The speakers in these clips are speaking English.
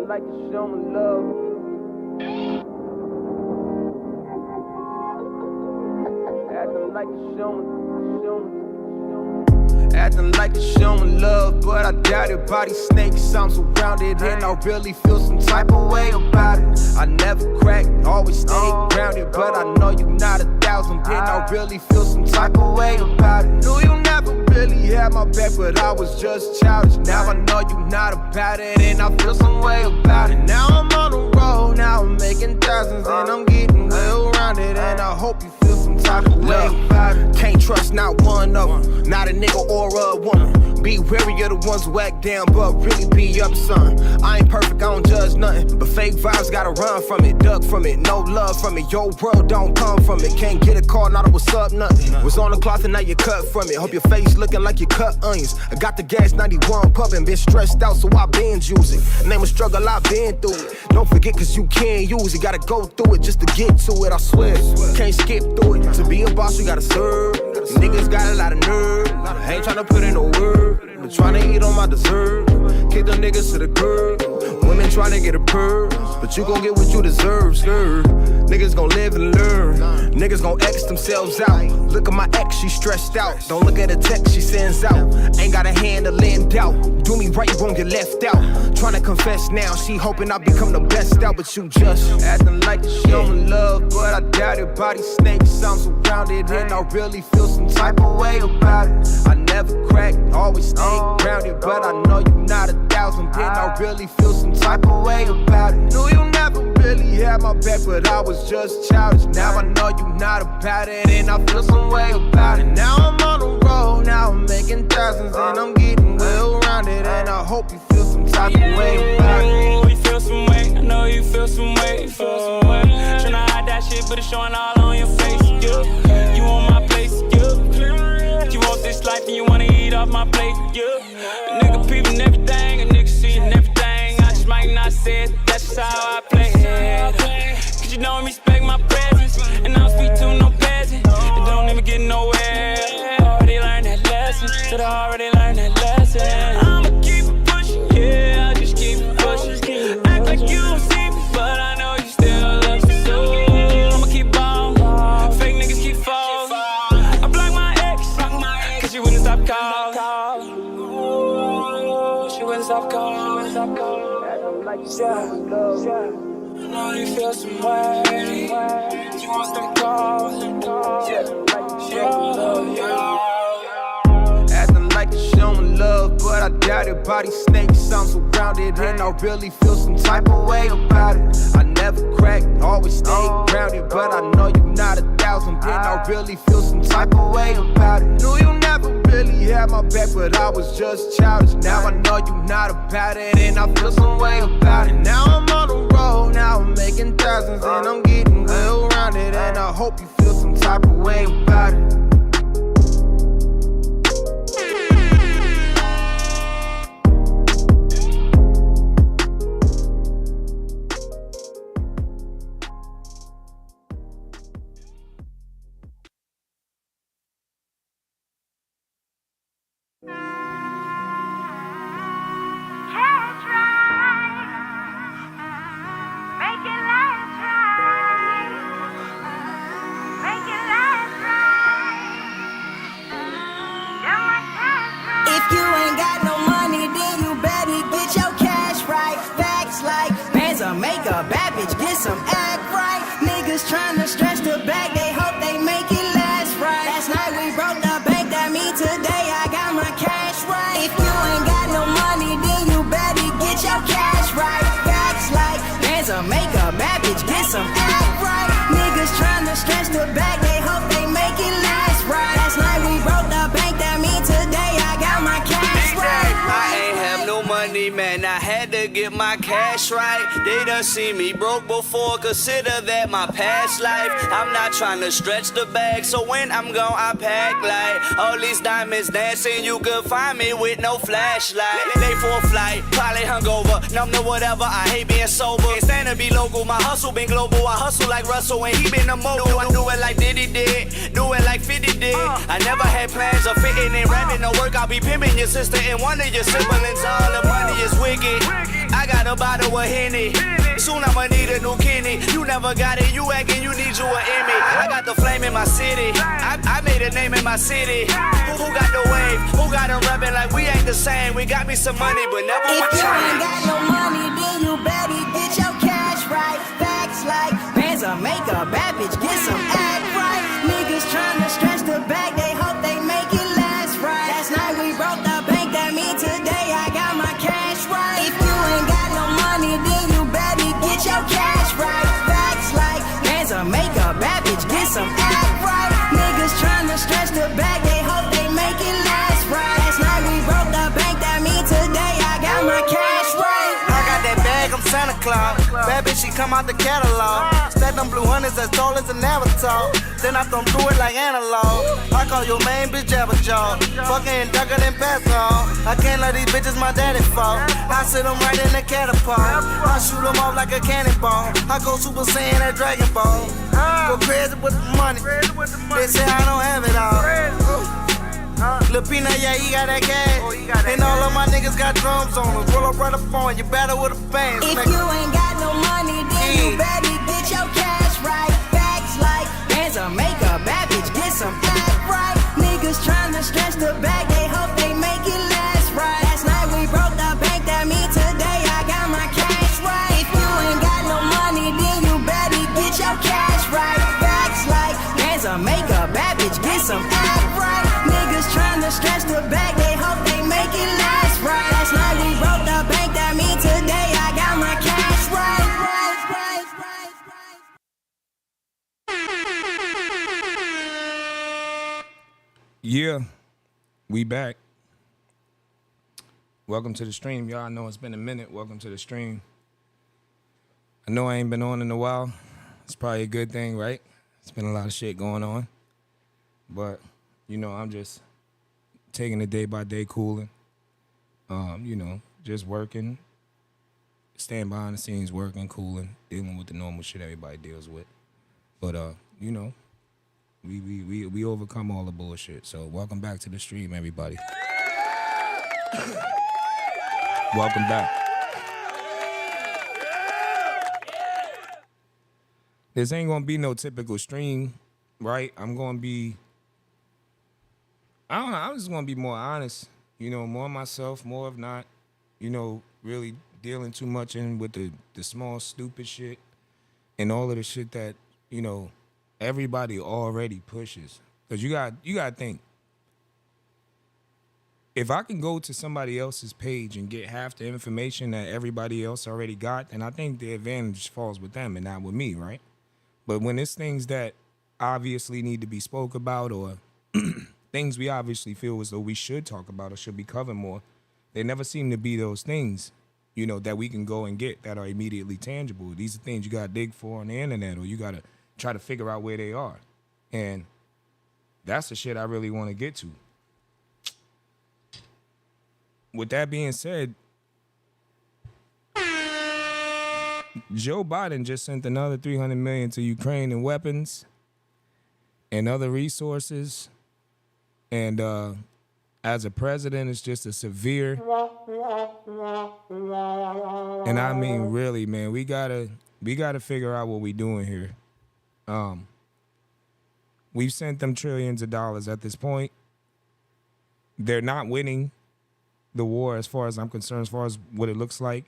like to show me love. Acting like to show me. Acting like it's showing love, but I doubt it. Body snakes, I'm surrounded, and I really feel some type of way about it. I never crack, always stay grounded, but I know you not 1,000, and I really feel some type of way about it. Knew you never really had my back, but I was just childish. Now I know you not about it, and I feel some way about it. Now I'm on the road, now I'm making thousands, and I'm getting well-rounded, and I hope you feel some type of way about it. Can't trust not one of them, not a nigga or a woman. Be wary of the ones who act down, but really be up, son. I ain't perfect, I don't judge nothing, but fake vibes gotta run from it, duck from it, no love from it. Your world don't come from it. Can't get a call, not a what's up, nothing. Was on the cloth and now you cut from it. Hope your face looking like you cut onions. I got the gas 91 pumping, been stressed out, so I been using. Name a struggle, I been through it. Don't forget, cause you can't use it. Gotta go through it just to get to it, I swear. Can't skip through it. To be a boss, you gotta serve. Niggas got a lot of nerve. I ain't tryna put in no word, but tryna eat on my dessert. Kick them niggas to the curb. Women tryna get a purse, but you gon' get what you deserve, sir. Niggas gon' live and learn. Niggas gon' X themselves out. Look at my ex, she stressed out. Don't look at the text she sends out. Ain't got a hand to lend out. Do me right, you won't get left out. Tryna confess now, she hoping I become the best out, but you just acting like to show me love, but I doubt it. Body snakes, I'm surrounded, and I really feel some type of way about it. I never crack, always stay grounded, but I know you not 1,000, and I really feel some type of way about it. Knew you never really had my back, but I was just childish. Now I know you not about it, and I feel some way about it. Now I'm on the road, now I'm making thousands, and I'm getting well-rounded, and I hope you feel some type of way about it. You feel some way, I know you feel some way. Tryna hide that shit, but it's showing all on your face. Yeah. You on my place, yeah. You want this life and you wanna eat off my plate, yeah. A nigga peeping everything, a nigga seeing everything. I just might not say it, that's just how I play it. Cause you don't respect my presence, and I don't speak to no peasant. And don't even get nowhere. Already learned that lesson, said I already learned that lesson. I'ma keep it pushing, yeah, I just keep it pushing. Act like you don't see me, but I know you still love me so. I'ma keep on, fake niggas keep falling. I block my ex, cause she wouldn't stop calling. She wouldn't stop calling. Yeah. I know you feel some way. You want some calls. Acting like to show me love, but I doubt it. Body snakes, I'm surrounded, and I really feel some type of way about it. I never crack, always stay grounded, but I know you not 1,000, and I really feel some type of way about it. Knew you never really had my back, but I was just childish. Now I know you not about it, and I feel some way about it. Now I'm on the road, now I'm making thousands, and I'm getting well-rounded, and I hope you feel some type of way about it. Make a bad bitch get some act right. Niggas tryna stretch the bag, they hope they make it last right. Last night we broke the bank, that means today I got my cash right. If you ain't got no money, then you better get your cash right. Facts like bands will make a bad bitch get some act right. Niggas tryna stretch the bag, they hope they make it last right. Last night we broke the bank, that means today I got my cash right. I ain't have no money, man, I had to get my cash right. They done see me broke before, consider that my past life. I'm not trying to stretch the bag, so when I'm gone I pack like all these diamonds dancing, you could find me with no flashlight. Late for a flight, probably hungover, numb to whatever, I hate being sober. Can't stand to be local, my hustle been global. I hustle like Russell and he been a mogul. I do it like Diddy did, Do it like 50 did. I never had plans of fitting in rapping no work. I'll be pimping your sister and one of your siblings. All the money is wicked. I got a bottle of Henny. Soon I'ma need a new kidney. You never got it, you acting, you need you an Emmy. I got the flame in my city. I made a name in my city. Who got the wave? Who got them rapping like we ain't the same? We got me some money, but never If with you change. ain't got no money, then you better get your cash right. Facts like bands will make a bad bitch get some act right. Niggas tryna stretch the bag, they hope they make it last right. Last night we broke the bank, that means today I got my cash right. If you ain't got no money, then you better get your cash right. Facts like bands will make a bad bitch get some act right. Niggas tryna stretch the bag, they hope they make it last right. Last night we broke the bank, that means today I got my cash right. I got that bag, I'm Santa Claus. Bad bitch, she come out the catalog. Stack them blue hundreds as tall as an avatar. Then I thumb through it like analog. I call your main bitch Jabberjaw. Fucking darker than pass on. I can't let these bitches my daddy fall. I sit them right in the catapult. I shoot them off like a cannonball. I go Super Saiyan at Dragon Ball. Go crazy with the money. They say I don't have it all. Lil Pina, yeah, he got that cash. And all of my niggas got drums on them. Roll up right up on you, battle with a fans. If you ain't got no money, then you better get your cash right. Facts like bands will make a bad bitch get some act right. Niggas tryna stretch the bag, they hope they make it last right. Last night we broke the bank, that means today I got my cash right. If you ain't got no money, then you better get your cash right. Facts like bands will make a bad bitch get some act right. Niggas tryna stretch the bag, they hope they make it last right. Last night we broke the bank, that means today I got my cash right. Yeah, we back. Welcome to the stream. Y'all know it's been a minute. Welcome to the stream. I know I ain't been on in a while. It's probably a good thing, right? It's been a lot of shit going on. But, you know, I'm just taking it day by day, cooling. You know, just working, staying behind the scenes, working, cooling, dealing with the normal shit everybody deals with. But, you know, we overcome all the bullshit. So welcome back to the stream, everybody. Welcome back. This ain't gonna be no typical stream, right? I'm just gonna be more honest, you know, more myself, more of not, you know, really dealing too much in with the small stupid shit and all of the shit that, you know, everybody already pushes. Because you gotta think, if I can go to somebody else's page and get half the information that everybody else already got, then I think the advantage falls with them and not with me, right? But when it's things that obviously need to be spoke about or things we obviously feel as though we should talk about or should be covered more, they never seem to be those things, you know, that we can go and get that are immediately tangible. These are things you got to dig for on the internet or you got to try to figure out where they are. And that's the shit I really want to get to. With that being said, Joe Biden just sent another $300 million to Ukraine in weapons and other resources. And as a president, it's just a severe. And I mean, really, man, we gotta figure out what we're doing here. We've sent them trillions of dollars at this point. They're not winning the war, as far as I'm concerned, as far as what it looks like.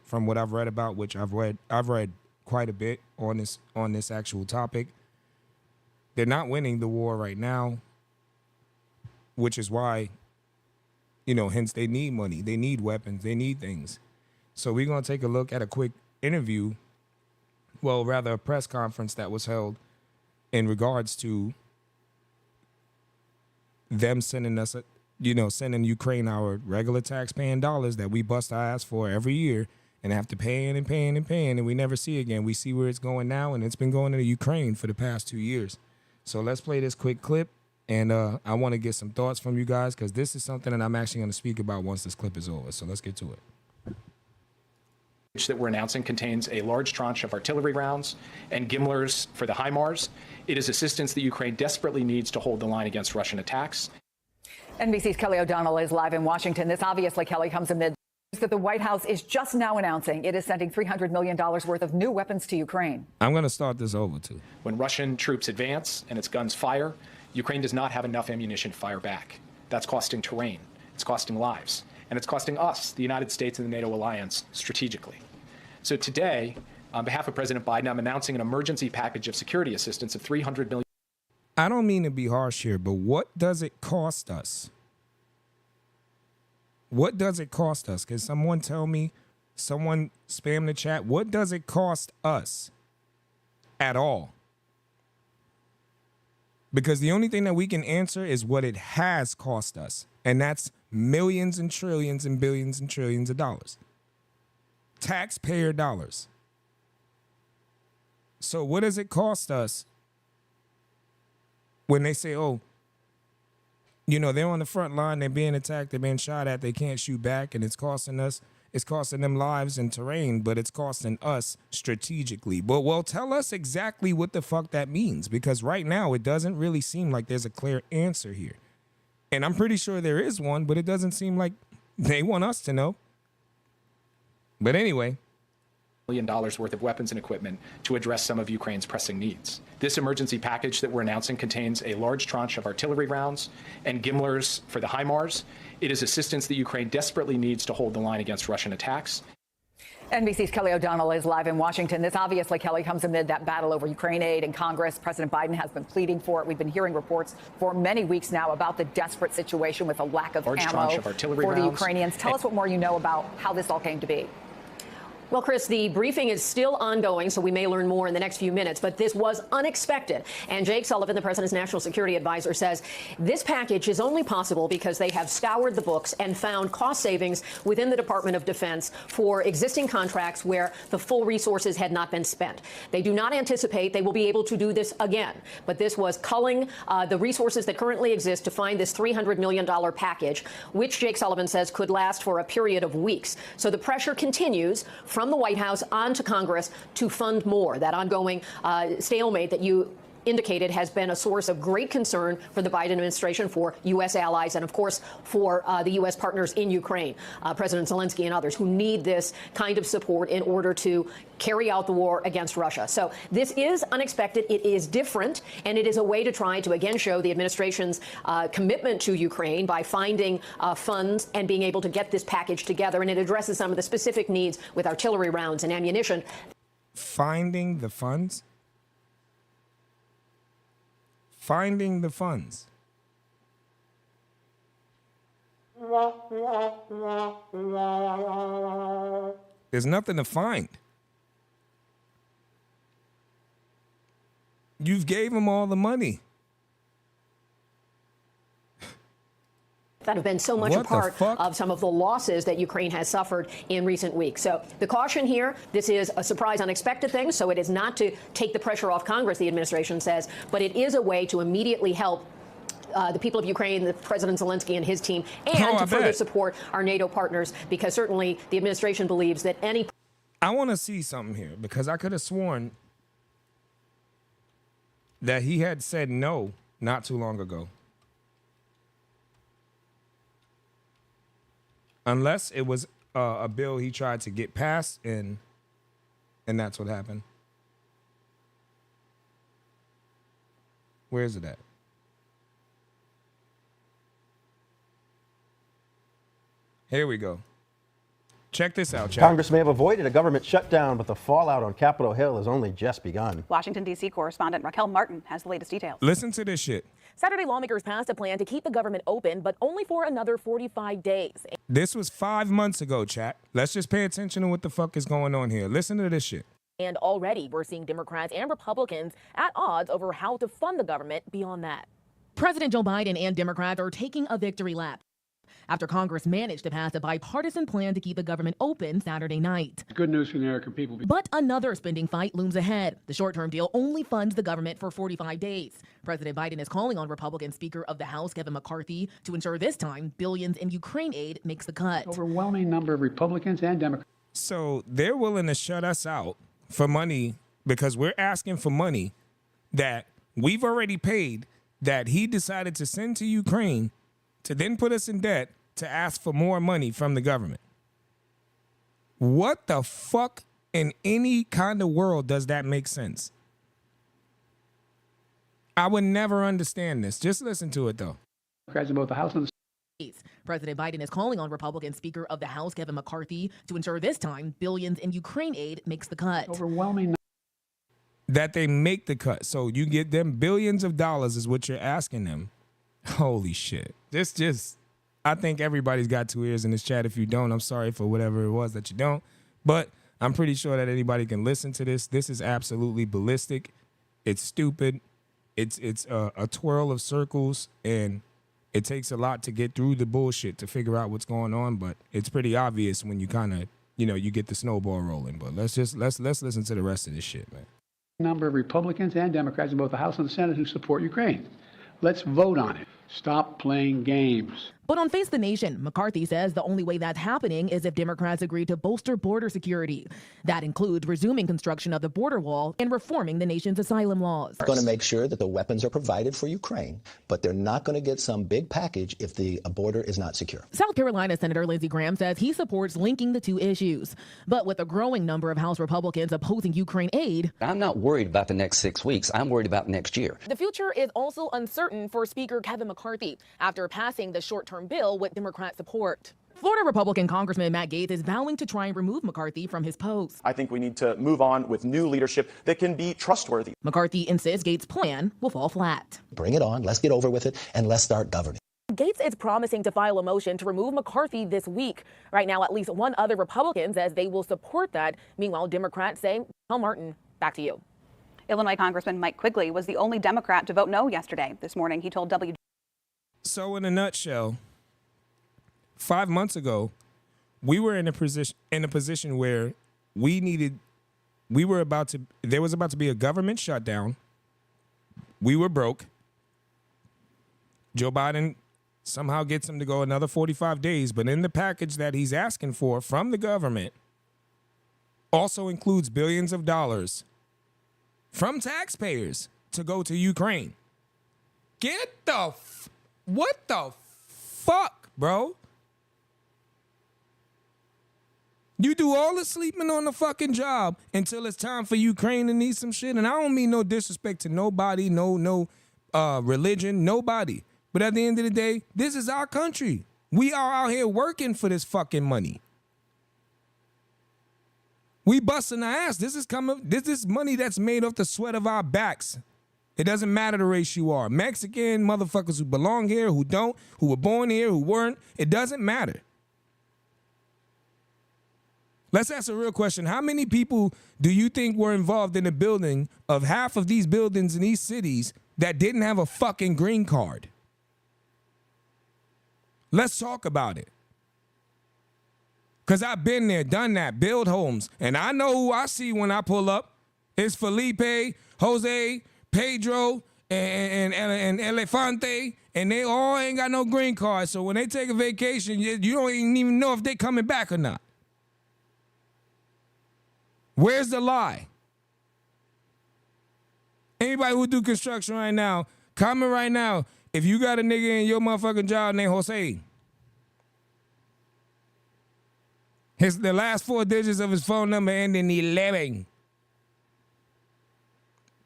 From what I've read about, which I've read quite a bit on this actual topic. They're not winning the war right now, which is why, you know, hence they need money, they need weapons, they need things. So we're gonna take a look at a quick interview, well, rather a press conference that was held in regards to them sending us sending Ukraine our regular tax-paying dollars that we bust our ass for every year and have to pay and we never see again. We see where it's going now, and it's been going to Ukraine for the past 2 years. So let's play this quick clip, and I want to get some thoughts from you guys because this is something that I'm actually going to speak about once this clip is over. So let's get to it. that we're announcing contains a large tranche of artillery rounds and GMLRS for the HIMARS. It is assistance that Ukraine desperately needs to hold the line against Russian attacks. NBC's Kelly O'Donnell is live in Washington. This obviously, Kelly, comes amid that the White House is just now announcing it is sending $300 million worth of new weapons to Ukraine. I'm going to start this over, too. When Russian troops advance and its guns fire, Ukraine does not have enough ammunition to fire back. That's costing terrain. It's costing lives. And it's costing us, the United States and the NATO alliance, strategically. So today, on behalf of President Biden, I'm announcing an emergency package of security assistance of $300 million. I don't mean to be harsh here, but what does it cost us? What does it cost us? Can someone tell me? Someone spam the chat. What does it cost us at all? Because the only thing that we can answer is what it has cost us. And that's millions and trillions and billions and trillions of dollars. Taxpayer dollars. So what does it cost us when they say, oh, you know, they're on the front line, they're being attacked, they're being shot at, they can't shoot back, and it's costing them lives and terrain, but it's costing us strategically. But, well, tell us exactly what the fuck that means, because right now it doesn't really seem like there's a clear answer here. And I'm pretty sure there is one, but it doesn't seem like they want us to know. But anyway. $1 million worth of weapons and equipment to address some of Ukraine's pressing needs. This emergency package that we're announcing contains a large tranche of artillery rounds and GMLRS for the HIMARS. It is assistance that Ukraine desperately needs to hold the line against Russian attacks. NBC's Kelly O'Donnell is live in Washington. This obviously, Kelly, comes amid that battle over Ukraine aid in Congress. President Biden has been pleading for it. We've been hearing reports for many weeks now about the desperate situation with a lack of ammo for the Ukrainians. Tell us what more you know about how this all came to be. Well, Chris, the briefing is still ongoing, so we may learn more in the next few minutes, but this was unexpected. And Jake Sullivan, the president's national security advisor, says this package is only possible because they have scoured the books and found cost savings within the Department of Defense for existing contracts where the full resources had not been spent. They do not anticipate they will be able to do this again, but this was culling the resources that currently exist to find this $300 million package, which Jake Sullivan says could last for a period of weeks. So the pressure continues from the White House onto Congress to fund more. That ongoing stalemate that you indicated has been a source of great concern for the Biden administration, for U.S. allies, and, of course, for the U.S. partners in Ukraine, President Zelensky and others, who need this kind of support in order to carry out the war against Russia. So this is unexpected. It is different, and it is a way to try to, again, show the administration's commitment to Ukraine by finding funds and being able to get this package together. And it addresses some of the specific needs with artillery rounds and ammunition. Finding the funds? Finding the funds. There's nothing to find. You've gave them all the money. That have been so much a part of some of the losses that Ukraine has suffered in recent weeks. So the caution here, this is a surprise, unexpected thing, so it is not to take the pressure off Congress, the administration says, but it is a way to immediately help the people of Ukraine, the President Zelensky and his team, and to further support our NATO partners, because certainly the administration believes that any... I want to see something here, because I could have sworn that he had said no not too long ago. Unless it was a bill he tried to get passed, and that's what happened. Where is it at? Here we go. Check this out, chat. Congress may have avoided a government shutdown, but the fallout on Capitol Hill has only just begun. Washington, D.C. correspondent Raquel Martin has the latest details. Listen to this shit. Saturday, lawmakers passed a plan to keep the government open, but only for another 45 days. This was 5 months ago, chat. Let's just pay attention to what the fuck is going on here. Listen to this shit. And already we're seeing Democrats and Republicans at odds over how to fund the government beyond that. President Joe Biden and Democrats are taking a victory lap after Congress managed to pass a bipartisan plan to keep the government open Saturday night. Good news for the American people. But another spending fight looms ahead. The short-term deal only funds the government for 45 days. President Biden is calling on Republican Speaker of the House, Kevin McCarthy, to ensure this time billions in Ukraine aid makes the cut. Overwhelming number of Republicans and Democrats. So they're willing to shut us out for money because we're asking for money that we've already paid, that he decided to send to Ukraine to then put us in debt to ask for more money from the government. What the fuck in any kind of world does that make sense? I would never understand this. Just listen to it, though. Both the House and the President Biden is calling on Republican Speaker of the House, Kevin McCarthy, to ensure this time billions in Ukraine aid makes the cut. overwhelming That they make the cut. So you get them billions of dollars is what you're asking them. Holy shit. I think everybody's got two ears in this chat. If you don't, I'm sorry for whatever it was that you don't. But I'm pretty sure that anybody can listen to this. This is absolutely ballistic. It's stupid. It's a twirl of circles, and it takes a lot to get through the bullshit to figure out what's going on. But it's pretty obvious when you kind of, you get the snowball rolling. But let's listen to the rest of this shit, man. number of Republicans and Democrats in both the House and the Senate who support Ukraine. Let's vote on it. Stop playing games. But on Face the Nation, McCarthy says the only way that's happening is if Democrats agree to bolster border security. That includes resuming construction of the border wall and reforming the nation's asylum laws. They're going to make sure that the weapons are provided for Ukraine, but they're not going to get some big package if the border is not secure. South Carolina Senator Lindsey Graham says he supports linking the two issues. But with a growing number of House Republicans opposing Ukraine aid, I'm not worried about the next 6 weeks. I'm worried about next year. The future is also uncertain for Speaker Kevin McCarthy after passing the short-term bill with Democrat support. Florida Republican Congressman Matt Gaetz is vowing to try and remove McCarthy from his post. I think we need to move on with new leadership that can be trustworthy. McCarthy insists Gaetz' plan will fall flat. Bring it on. Let's get over with it, and let's start governing. Gaetz is promising to file a motion to remove McCarthy this week. Right now, at least one other Republican says they will support that. Meanwhile, Democrats say, Hal Martin, back to you. Illinois Congressman Mike Quigley was the only Democrat to vote no yesterday. This morning, he told So in a nutshell, 5 months ago, we were in a position where there was about to be a government shutdown. We were broke. Joe Biden somehow gets him to go another 45 days, but in the package that he's asking for from the government also includes billions of dollars from taxpayers to go to Ukraine. What the fuck, bro? You do all the sleeping on the fucking job until it's time for Ukraine to need some shit. And I don't mean no disrespect to nobody, no religion, nobody. But at the end of the day, this is our country. We are out here working for this fucking money. We busting our ass. This is money that's made off the sweat of our backs. It doesn't matter the race you are. Mexican, motherfuckers who belong here, who don't, who were born here, who weren't. It doesn't matter. Let's ask a real question. How many people do you think were involved in the building of half of these buildings in these cities that didn't have a fucking green card? Let's talk about it. Because I've been there, done that, build homes. And I know who I see when I pull up. It's Felipe, Jose, Pedro, and Elefante. And they all ain't got no green card. So when they take a vacation, you don't even know if they coming back or not. Where's the lie? Anybody who do construction right now, comment right now if you got a nigga in your motherfucking job named Jose. The last 4 digits of his phone number end in 11.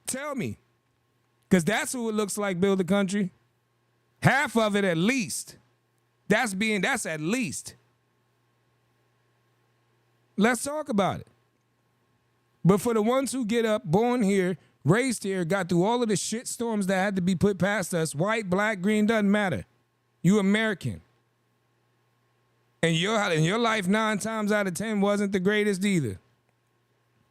Tell me. Because that's who it looks like build a country. Half of it at least. That's at least. Let's talk about it. But for the ones who get up, born here, raised here, got through all of the shit storms that had to be put past us, white, black, green, doesn't matter. You American. And your life 9 times out of 10 wasn't the greatest either.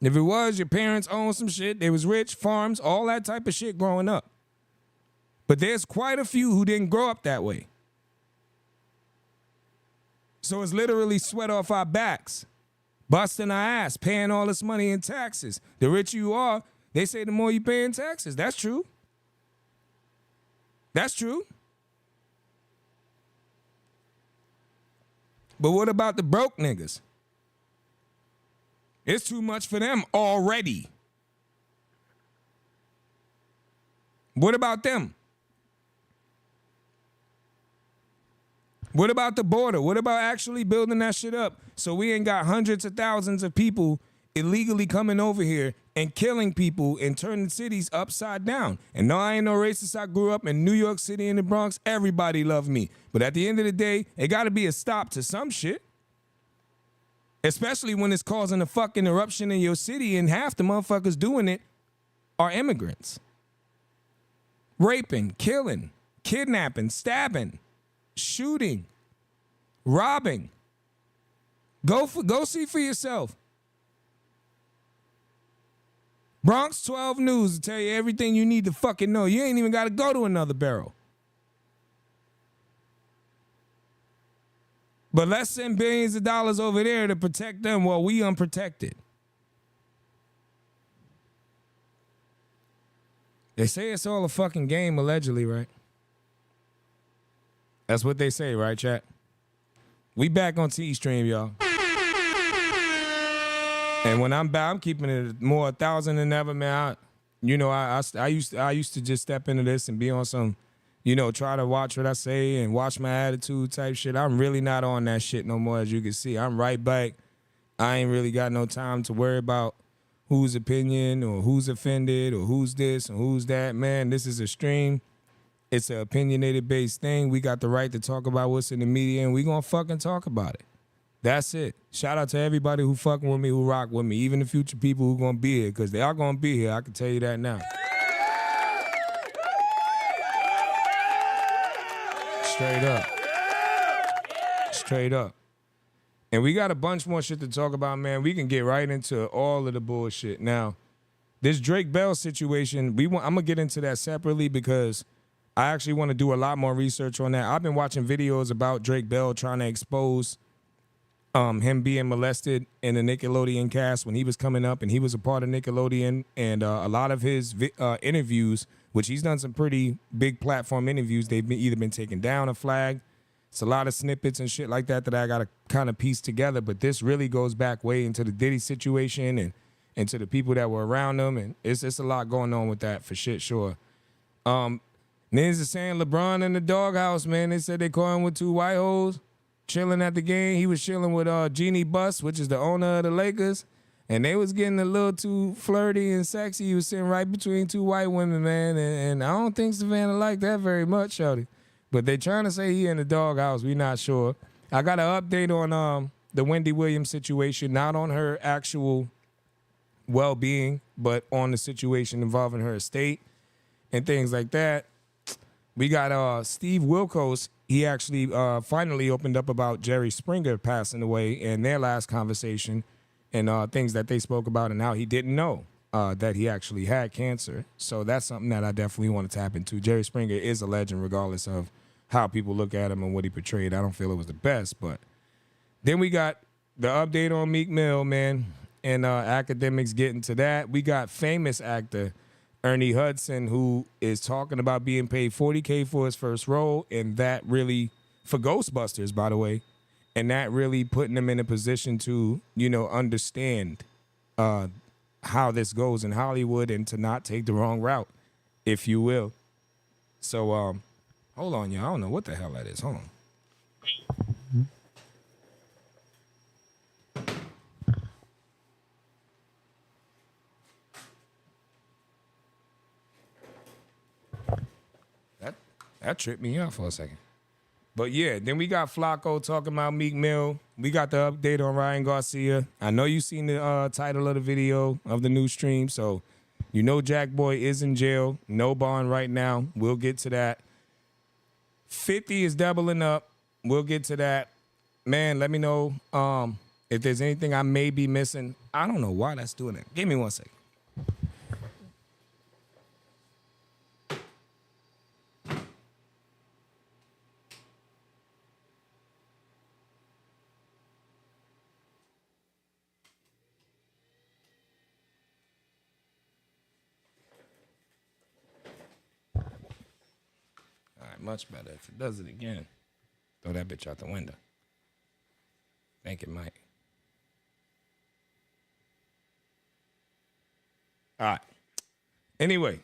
If it was, your parents owned some shit, they was rich, farms, all that type of shit growing up. But there's quite a few who didn't grow up that way. So it's literally sweat off our backs. Busting our ass, paying all this money in taxes. The richer you are, they say the more you pay in taxes. That's true. That's true. But what about the broke niggas? It's too much for them already. What about them? What about the border? What about actually building that shit up so we ain't got hundreds of thousands of people illegally coming over here and killing people and turning cities upside down? And no, I ain't no racist. I grew up in New York City in the Bronx. Everybody loved me. But at the end of the day, it got to be a stop to some shit. Especially when it's causing a fucking eruption in your city and half the motherfuckers doing it are immigrants. Raping, killing, kidnapping, stabbing, shooting, robbing. Go see for yourself. Bronx 12 News will tell you everything you need to fucking know. You ain't even got to go to another barrel. But let's send billions of dollars over there to protect them while we unprotected. They say it's all a fucking game, allegedly, right? That's what they say, right, chat? We back on T-Stream, y'all. And when I'm back, I'm keeping it more 1,000 than ever, man. I used to just step into this and be on some, try to watch what I say and watch my attitude type shit. I'm really not on that shit no more, as you can see. I'm right back. I ain't really got no time to worry about whose opinion or who's offended or who's this and who's that. Man, this is a stream. It's an opinionated based thing. We got the right to talk about what's in the media, and we gonna fucking talk about it. That's it. Shout out to everybody who fucking with me, who rock with me, even the future people who gonna be here, because they are gonna be here. I can tell you that now. Straight up. Straight up. And we got a bunch more shit to talk about, man. We can get right into all of the bullshit. Now, this Drake Bell situation, I'm going to get into that separately because I actually want to do a lot more research on that. I've been watching videos about Drake Bell trying to expose him being molested in the Nickelodeon cast when he was coming up, and he was a part of Nickelodeon. And a lot of his interviews, which he's done some pretty big platform interviews, they've either been taken down or flagged. It's a lot of snippets and shit like that I got to kind of piece together. But this really goes back way into the Diddy situation and to the people that were around him. And it's a lot going on with that for shit, sure. Niggas are saying LeBron in the doghouse, man. They said they caught him with two white hoes chilling at the game. He was chilling with Jeannie Buss, which is the owner of the Lakers. And they was getting a little too flirty and sexy. He was sitting right between two white women, man. And I don't think Savannah liked that very much, shawty. But they trying to say he in the doghouse. We not sure. I got an update on the Wendy Williams situation, not on her actual well-being, but on the situation involving her estate and things like that. We got Steve Wilkos. He actually finally opened up about Jerry Springer passing away and their last conversation and things that they spoke about and how he didn't know that he actually had cancer. So that's something that I definitely want to tap into. Jerry Springer is a legend regardless of how people look at him and what he portrayed. I don't feel it was the best, but then we got the update on Meek Mill, man, and academics getting to that. We got famous actor Ernie Hudson, who is talking about being paid $40K for his first role, and that really, for Ghostbusters, by the way, and that really putting him in a position to, understand how this goes in Hollywood and to not take the wrong route, if you will. So, hold on, y'all. I don't know what the hell that is. Hold on. That tripped me out for a second. But yeah, then we got Flacco talking about Meek Mill. We got the update on Ryan Garcia. I know you seen the title of the video of the new stream, so you know Jackboy is in jail. No bond right now. We'll get to that. 50 is doubling up. We'll get to that. Man, let me know if there's anything I may be missing. I don't know why that's doing it. Give me 1 second. Much better. If it does it again, throw that bitch out the window. Think it might. All right. Anyway,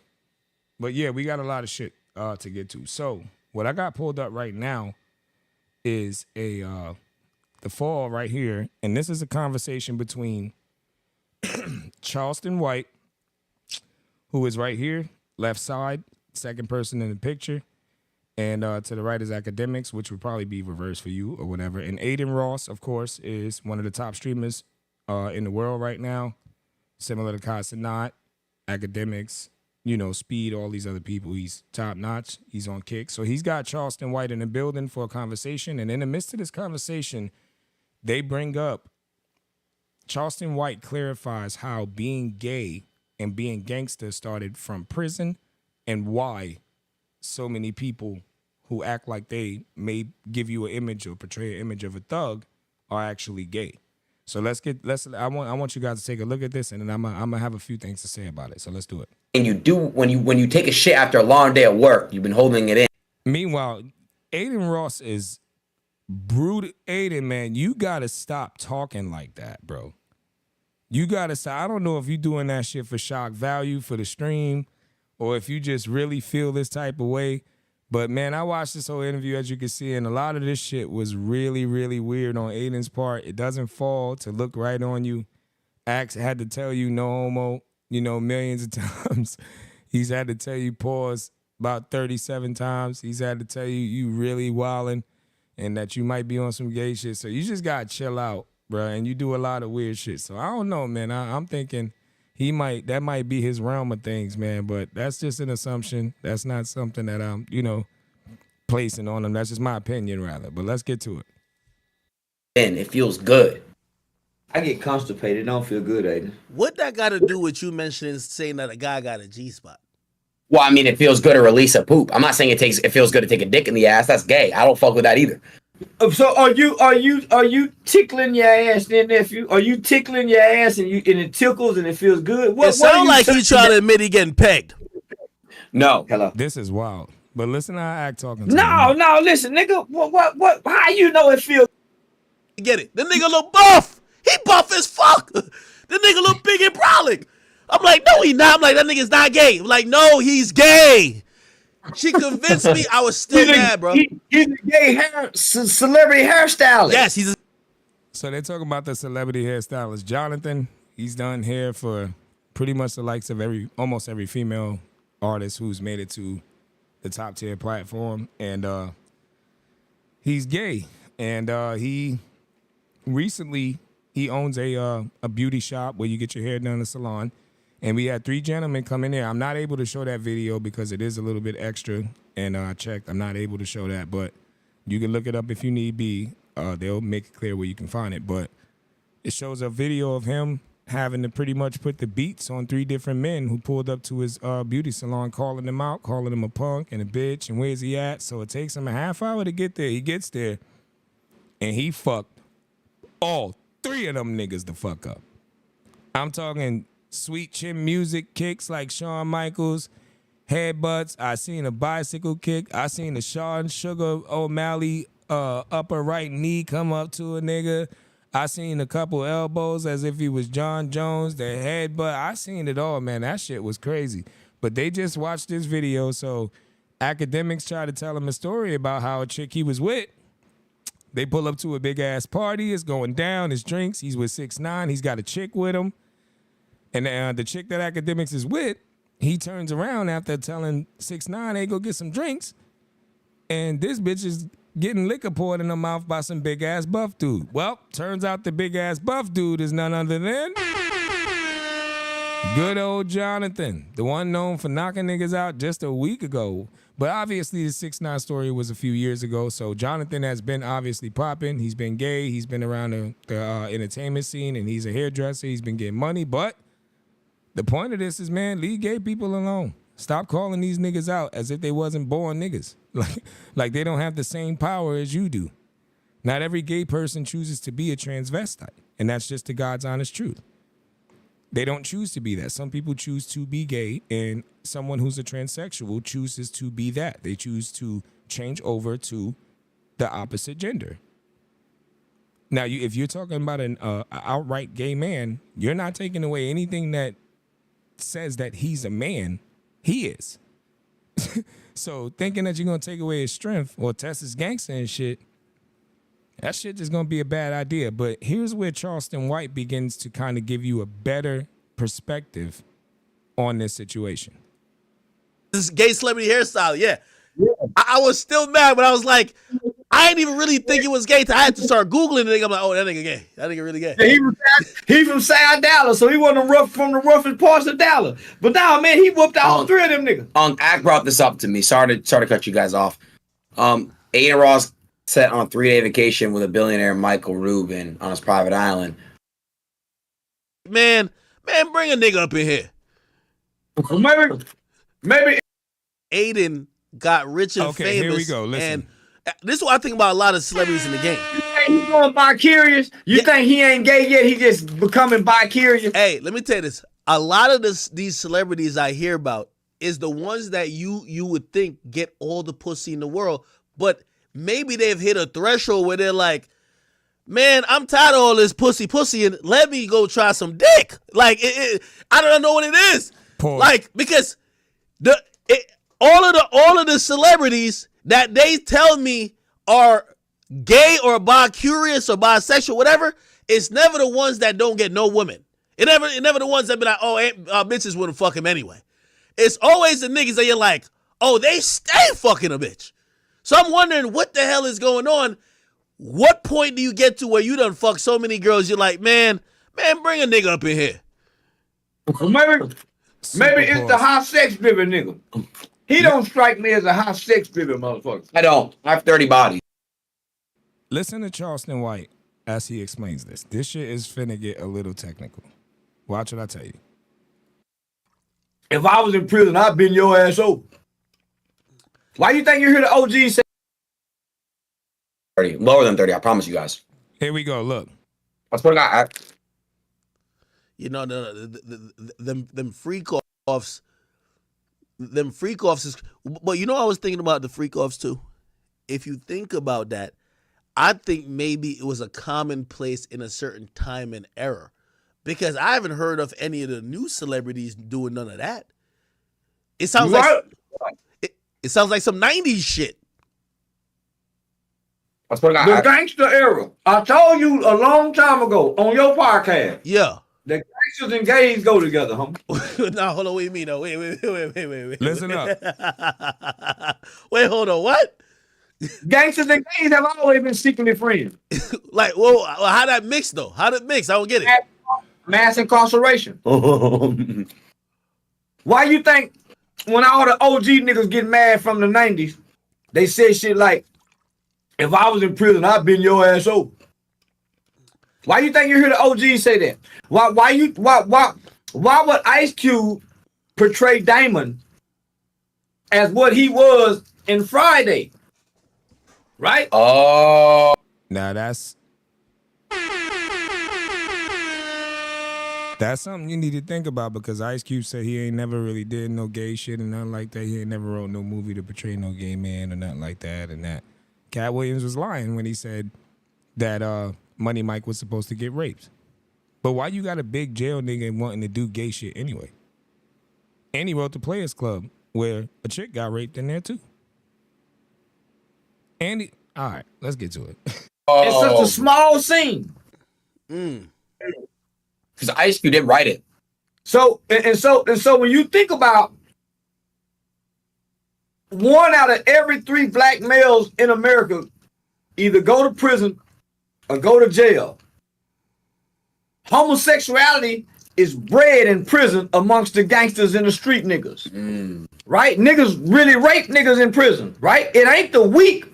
but yeah, we got a lot of shit to get to. So what I got pulled up right now is the fall right here, and this is a conversation between Charleston White, who is right here, left side, second person in the picture, and to the right is Academics, which would probably be reversed for you or whatever. And Aiden Ross, of course, is one of the top streamers in the world right now, similar to Kai Cenat, Academics, you know, Speed, all these other people. He's top notch. He's on Kick. So he's got Charleston White in the building for a conversation. And in the midst of this conversation, they bring up Charleston White clarifies how being gay and being gangster started from prison and why so many people who act like they may give you an image or portray an image of a thug are actually gay. So I want you guys to take a look at this, and then I'm gonna have a few things to say about it. So let's do it. And you do when you take a shit after a long day at work, you've been holding it in. Meanwhile, Aiden Ross is brutal. Aiden, man, you gotta stop talking like that, bro. You gotta stop. I don't know if you doing that shit for shock value for the stream, or if you just really feel this type of way. But man, I watched this whole interview, as you can see, and a lot of this shit was really, really weird on Aiden's part. It doesn't fall to look right on you. Axe had to tell you no homo, you know, millions of times. He's had to tell you pause about 37 times. He's had to tell you you really wildin' and that you might be on some gay shit. So you just gotta chill out, bro. And you do a lot of weird shit. So I don't know, man. I'm thinking that might be his realm of things, man. But that's just an assumption. That's not something that I'm, you know, placing on him. That's just my opinion, rather. But let's get to it. And it feels good. I get constipated. It don't feel good, Aiden. What that got to do with you mentioning saying that a guy got a G-spot? Well, I mean, it feels good to release a poop. I'm not saying it feels good to take a dick in the ass. That's gay. I don't fuck with that either. So are you tickling your ass, then, nephew? Are you tickling your ass and it tickles and it feels good? It sounds like he's trying to admit he getting pegged. No, hello. This is wild. But listen how I act talking to No, listen, nigga. What? How you know it feels? Get it? The nigga look buff. He buff as fuck. The nigga look big and brolic. I'm like, no, he not. I'm like, that nigga's not gay. I'm like, no, he's gay. She convinced me. I was still mad, bro. He's a gay celebrity hairstylist. Yes, So they're talking about the celebrity hairstylist Jonathan. He's done hair for pretty much the likes of almost every female artist who's made it to the top tier platform, and he's gay. And he recently owns a beauty shop where you get your hair done in a salon. And we had 3 gentlemen come in there. I'm not able to show that video because it is a little bit extra. And I checked. I'm not able to show that. But you can look it up if you need be. They'll make it clear where you can find it. But it shows a video of him having to pretty much put the beats on 3 different men who pulled up to his beauty salon, calling him out, calling him a punk and a bitch. And where's he at? So it takes him a half hour to get there. He gets there. And he fucked all 3 of them niggas the fuck up. I'm talking sweet chin music kicks like Shawn Michaels, headbutts. I seen a bicycle kick. I seen a Sean Sugar O'Malley upper right knee come up to a nigga. I seen a couple elbows as if he was John Jones, the headbutt. I seen it all, man. That shit was crazy. But they just watched this video, so Academics try to tell him a story about how a chick he was with, they pull up to a big-ass party. It's going down. It's drinks. He's with 6ix9ine. He's got a chick with him. And the chick that Academics is with, he turns around after telling 6ix9ine, hey, go get some drinks. And this bitch is getting liquor poured in her mouth by some big-ass buff dude. Well, turns out the big-ass buff dude is none other than good old Jonathan, the one known for knocking niggas out just a week ago. But obviously the 6ix9ine story was a few years ago, so Jonathan has been obviously popping. He's been gay. He's been around the entertainment scene, and he's a hairdresser. He's been getting money, but the point of this is, man, leave gay people alone. Stop calling these niggas out as if they wasn't born niggas. Like they don't have the same power as you do. Not every gay person chooses to be a transvestite, and that's just the God's honest truth. They don't choose to be that. Some people choose to be gay, and someone who's a transsexual chooses to be that. They choose to change over to the opposite gender. Now, if you're talking about an outright gay man, you're not taking away anything that says that he's a man, he is. So thinking that you're gonna take away his strength or test his gangster and shit, that shit is gonna be a bad idea. But here's where Charleston White begins to kind of give you a better perspective on this situation. This gay celebrity hairstyle, yeah. I was still mad, but I was like, I didn't even really think it was gay. I had to start Googling it. I'm like, oh, that nigga gay. That nigga really gay. Yeah, he from South Dallas, so he wasn't from the roughest parts of Dallas. But now, man, he whooped all three of them niggas. Ak brought this up to me. Sorry to cut you guys off. Aiden Ross set on a 3-day vacation with a billionaire Michael Rubin on his private island. Man, bring a nigga up in here. Maybe Aiden got rich and famous. Here we go. Listen. And this is what I think about a lot of celebrities in the game. You think he's going bi-curious? You think he ain't gay yet? He just becoming bi-curious? Hey, let me tell you this. A lot of these celebrities I hear about is the ones that you would think get all the pussy in the world, but maybe they've hit a threshold where they're like, man, I'm tired of all this pussy, and let me go try some dick. Like, I don't know what it is. Pause. Like, because all of the celebrities that they tell me are gay or bi-curious or bisexual, whatever, it's never the ones that don't get no women. It never the ones that be like, oh, bitches wouldn't fuck him anyway. It's always the niggas that you're like, oh, they stay fucking a bitch. So I'm wondering what the hell is going on. What point do you get to where you done fuck so many girls? You're like, man, bring a nigga up in here. Maybe it's the high sex-driven nigga. He don't strike me as a high sex-driven motherfucker. I don't. I have 30 bodies. Listen to Charleston White as he explains this. This shit is finna get a little technical. Watch what I tell you. If I was in prison, I'd been your ass over. Why you think you hear the OG say 30, lower than 30, I promise you guys. Here we go, look. Let's put it You know, them freak-offs, is, but you know I was thinking about the freak-offs too. If you think about that, I think maybe it was a commonplace in a certain time and era. Because I haven't heard of any of the new celebrities doing none of that. It sounds it sounds like some 90s shit. The gangster era. I told you a long time ago on your podcast. Yeah. The gangsters and gays go together, homie. Now, hold on. What do you mean? No, wait. Listen up. Wait, hold on. What? Gangsters and gays have always been secretly friends. Like, well, how that mix though? How did it mix? I don't get it. Mass incarceration. Why you think when all the OG niggas get mad from the 90s, they say shit like, if I was in prison, I'd been your ass over. Why you think you hear the OG say that? Why would Ice Cube portray Damon as what he was in Friday? Right? Oh. Now that's something you need to think about, because Ice Cube said he ain't never really did no gay shit and nothing like that. He ain't never wrote no movie to portray no gay man or nothing like that. And that Cat Williams was lying when he said that Money Mike was supposed to get raped. But why you got a big jail nigga wanting to do gay shit anyway? And he wrote the Players Club where a chick got raped in there too. And all right, let's get to it. It's such a small scene. Because Ice Cube did write it. So when you think about 1 out of every 3 black males in America either go to prison or go to jail. Homosexuality is bred in prison amongst the gangsters and the street niggas. Right? Niggas really rape niggas in prison, right? It ain't the weak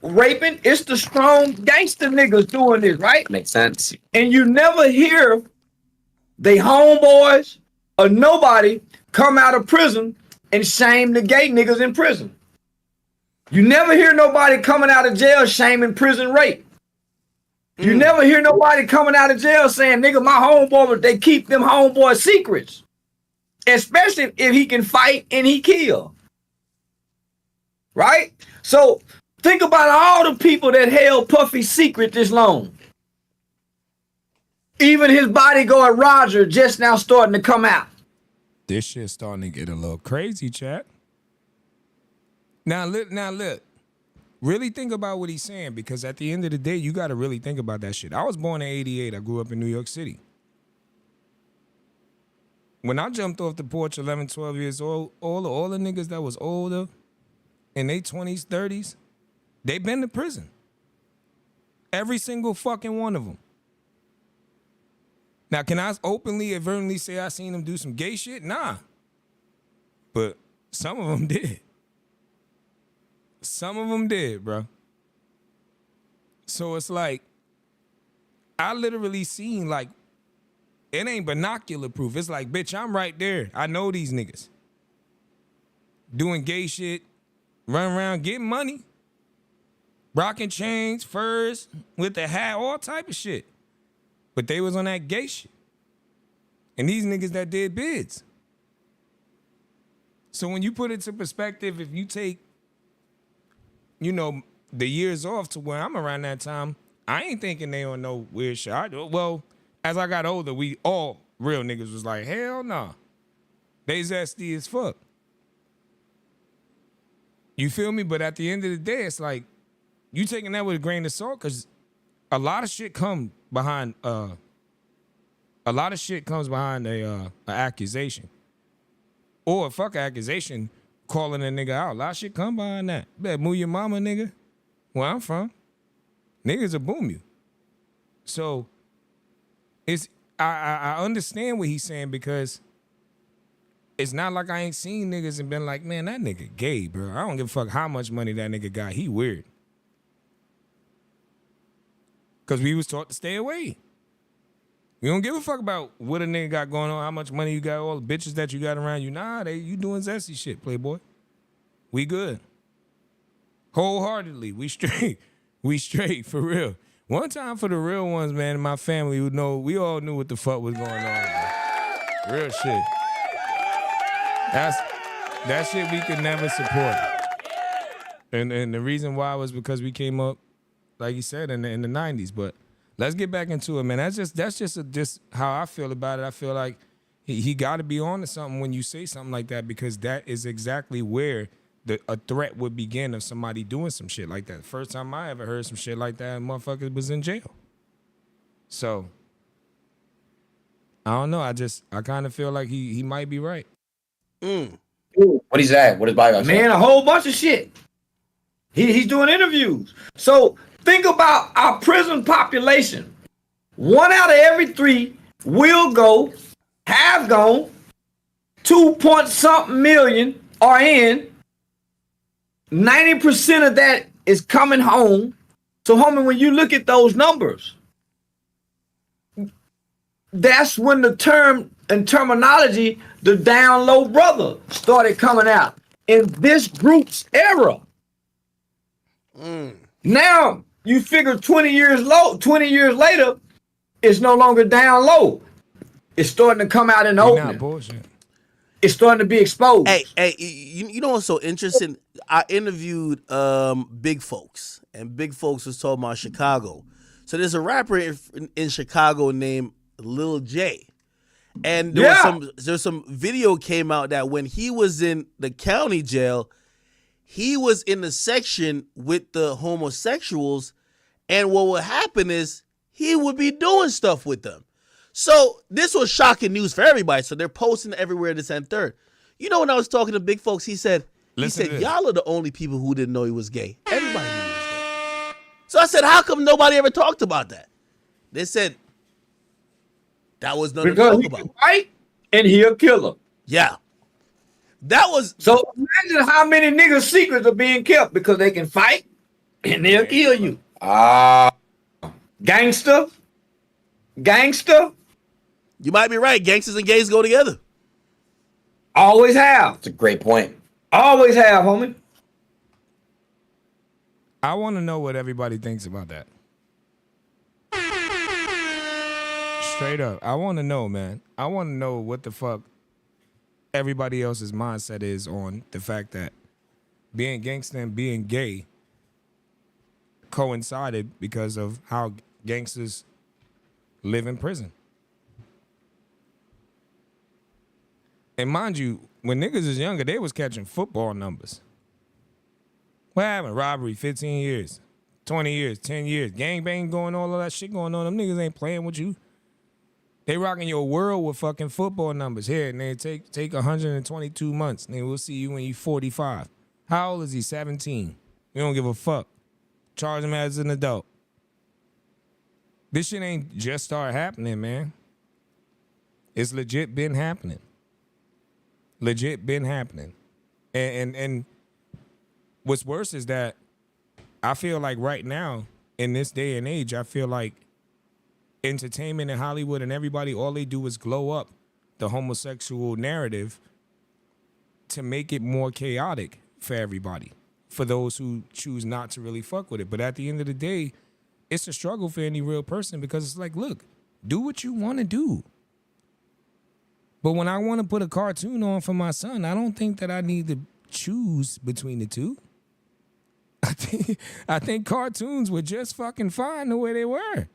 raping, it's the strong gangster niggas doing this, right? Makes sense. And you never hear they homeboys or nobody come out of prison and shame the gay niggas in prison. You never hear nobody coming out of jail shaming prison rape. You never hear nobody coming out of jail saying, nigga, my homeboy, but they keep them homeboy secrets. Especially if he can fight and he kill. Right? So think about all the people that held Puffy's secret this long. Even his bodyguard Roger just now starting to come out. This shit's starting to get a little crazy, chat. Now look. Really think about what he's saying, because at the end of the day, you got to really think about that shit. I was born in 88. I grew up in New York City. When I jumped off the porch 11, 12 years old, all the niggas that was older, in their 20s, 30s, they been to prison. Every single fucking one of them. Now, can I openly, advertently say I seen them do some gay shit? Nah. But some of them did. Some of them did, bro. So it's like, I literally seen, like, it ain't binocular proof. It's like, bitch, I'm right there. I know these niggas. Doing gay shit, running around getting money, rocking chains, furs, with the hat, all type of shit. But they was on that gay shit. And these niggas that did bids. So when you put it to perspective, if you take, you know, the years off to where I'm around that time, I ain't thinking they on no weird shit. Well, as I got older, we all real niggas was like, hell nah. They zesty as fuck. You feel me? But at the end of the day, it's like, you taking that with a grain of salt, because a lot of shit comes behind a accusation. Or fuck accusation, calling a nigga out. A lot of shit come behind that. Better move your mama, nigga. Where I'm from, niggas will boom you. So it's I understand what he's saying, because it's not like I ain't seen niggas and been like, man, that nigga gay, bro. I don't give a fuck how much money that nigga got. He weird. Because we was taught to stay away. We don't give a fuck about what a nigga got going on, how much money you got, all the bitches that you got around you. Nah, you doing zesty shit, playboy. We good. Wholeheartedly, we straight. We straight, for real. One time for the real ones, man, in my family who know, we all knew what the fuck was going on, bro. Real shit. That shit we could never support. And the reason why was because we came up, like you said, in the 90s. But let's get back into it, man. That's just how I feel about it. I feel like he got to be on to something when you say something like that, because that is exactly where a threat would begin of somebody doing some shit like that. First time I ever heard some shit like that, motherfucker was in jail. So I don't know. I kind of feel like he might be right. What is that? What is Bobby? Man, a whole bunch of shit. He's doing interviews. So think about our prison population. 1 out of every 3 will go, have gone. 2-point-something million are in. 90% of that is coming home. So, homie, when you look at those numbers, that's when the term and terminology, the down low brother, started coming out in this group's era. Now you figure 20 years later, it's no longer down low. It's starting to come out in the open. Bullshit. It's starting to be exposed. Hey, you know what's so interesting? I interviewed Big Folks, and Big Folks was talking about Chicago. So there's a rapper in Chicago named Lil J. And there's some video came out that when he was in the county jail, he was in the section with the homosexuals, and what would happen is he would be doing stuff with them. So this was shocking news for everybody. So they're posting everywhere this and third. You know, when I was talking to Big Folks, he said, y'all are the only people who didn't know he was gay. Everybody knew he was gay. So I said, how come nobody ever talked about that? They said, that was nothing to talk about. Because fight and he'll kill him. Yeah. That was... So imagine how many niggas' secrets are being kept because they can fight and they'll kill you. Gangster. You might be right. Gangsters and gays go together. Always have. That's a great point. Always have, homie. I want to know what everybody thinks about that. Straight up. I want to know, man. I want to know what the fuck everybody else's mindset is on the fact that being gangster and being gay coincided because of how gangsters live in prison. And mind you, when niggas is younger, they was catching football numbers. What happened? Robbery, 15 years, 20 years, 10 years. Gangbang going, all of that shit going on. Them niggas ain't playing with you. They rocking your world with fucking football numbers. Here, and they take 122 months. And we'll see you when you 45. How old is he? 17. We don't give a fuck. Charge him as an adult. This shit ain't just started happening, man. It's legit been happening. Legit been happening. And what's worse is that I feel like right now, in this day and age, I feel like entertainment in Hollywood and everybody, all they do is glow up the homosexual narrative to make it more chaotic for everybody, for those who choose not to really fuck with it. But at the end of the day, it's a struggle for any real person because it's like, look, do what you want to do. But when I want to put a cartoon on for my son, I don't think that I need to choose between the two. I think cartoons were just fucking fine the way they were.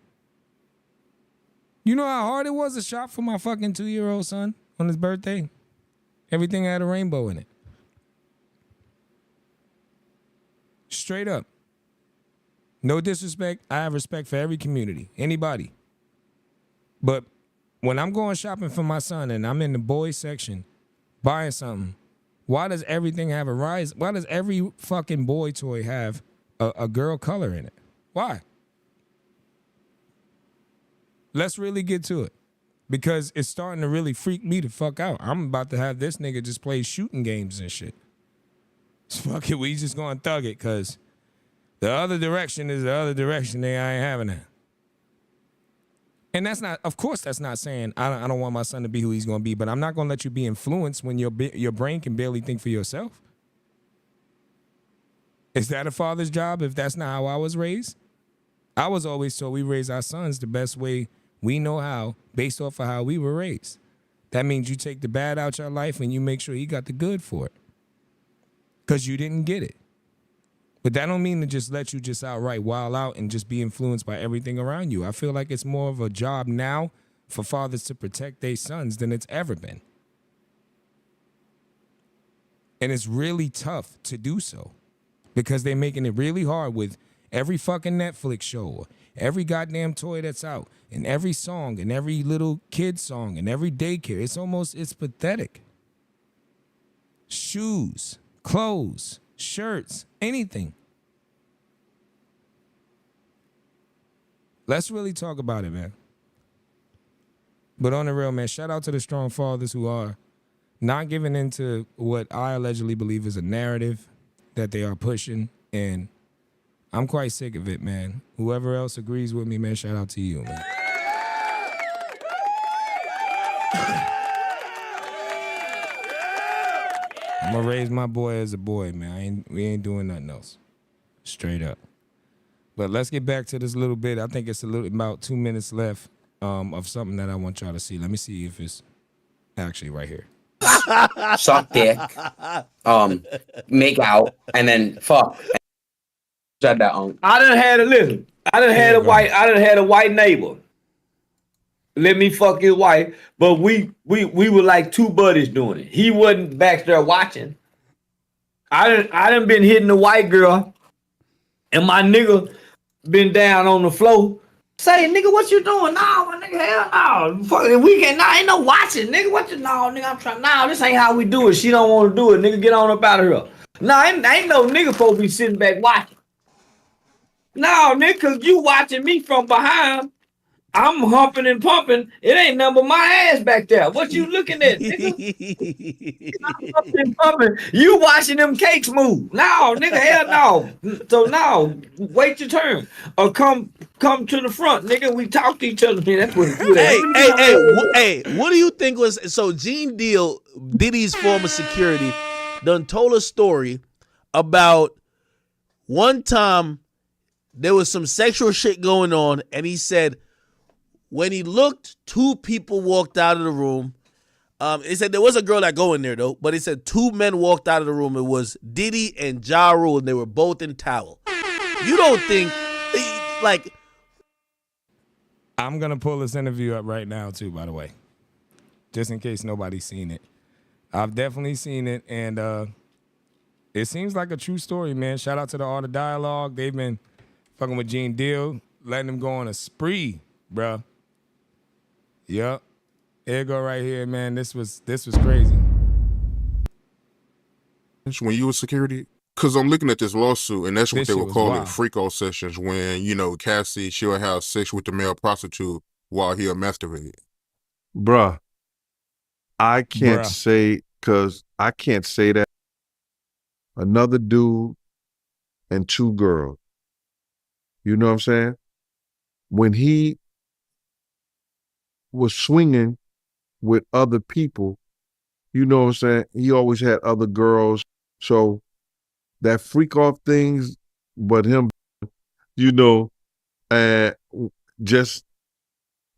You know how hard it was to shop for my fucking 2-year-old son on his birthday? Everything had a rainbow in it. Straight up. No disrespect. I have respect for every community, anybody. But when I'm going shopping for my son and I'm in the boys section buying something, why does everything have a rise? Why does every fucking boy toy have a girl color in it? Why? Let's really get to it. Because it's starting to really freak me the fuck out. I'm about to have this nigga just play shooting games and shit. Fuck it, we just gonna thug it, because the other direction is the other direction. They ain't having that. And that's not, of course, that's not saying I don't want my son to be who he's gonna be, but I'm not gonna let you be influenced when your brain can barely think for yourself. Is that a father's job if that's not how I was raised? I was always told we raise our sons the best way we know how, based off of how we were raised. That means you take the bad out your life and you make sure he got the good for it. Because you didn't get it. But that don't mean to just let you just outright wild out and just be influenced by everything around you. I feel like it's more of a job now for fathers to protect their sons than it's ever been. And it's really tough to do so because they're making it really hard with every fucking Netflix show, every goddamn toy that's out, and every song, and every little kid song, and every daycare. It's pathetic. Shoes, clothes, shirts, anything. Let's really talk about it, man. But on the real, man, shout out to the strong fathers who are not giving into what I allegedly believe is a narrative that they are pushing, and I'm quite sick of it, man. Whoever else agrees with me, man, shout out to you, man. I'm gonna raise my boy as a boy, man. We ain't doing nothing else. Straight up. But let's get back to this little bit. I think it's about 2 minutes left of something that I want y'all to see. Let me see if it's actually right here. Suck dick, make out, and then fuck. Shut that on. I done had a white neighbor. Let me fuck his wife, but we were like two buddies doing it. He wasn't back there watching. I done been hitting the white girl, and my nigga been down on the floor. Say, nigga, what you doing? No, my nigga, hell no. Fuck it, we can't, ain't no watching, nigga. What you, no, nigga, I'm trying, no, this ain't how we do it. She don't want to do it, nigga, get on up out of here. No, ain't no nigga supposed to be sitting back watching. No, nigga, cause you watching me from behind. I'm humping and pumping. It ain't nothing but my ass back there. What you looking at, nigga? I'm humping and pumping. You watching them cakes move. No, nigga, hell no. So now, wait your turn. Or come to the front, nigga. We talk to each other. That's what Hey, what do you think was, so Gene Deal, Diddy's former security, done told a story about one time there was some sexual shit going on, and he said, when he looked, two people walked out of the room. He said there was a girl that go in there, though, but he said two men walked out of the room. It was Diddy and Ja Rule, and they were both in towel. You don't think, like... I'm going to pull this interview up right now, too, by the way, just in case nobody's seen it. I've definitely seen it, and it seems like a true story, man. Shout out to the Art of Dialogue. They've been fucking with Gene Deal, letting him go on a spree, bruh. Yup. Here you go right here, man. This was crazy. When you were security, because I'm looking at this lawsuit, and that's what This they shit were was calling wild. freak-off sessions when, Cassie, she'll have sex with the male prostitute while he'll masturbate. Bruh, I can't Bruh. say, because I can't say that. Another dude and two girls. You know what I'm saying? When he was swinging with other people, you know what I'm saying? He always had other girls. So that freak off things, but him, just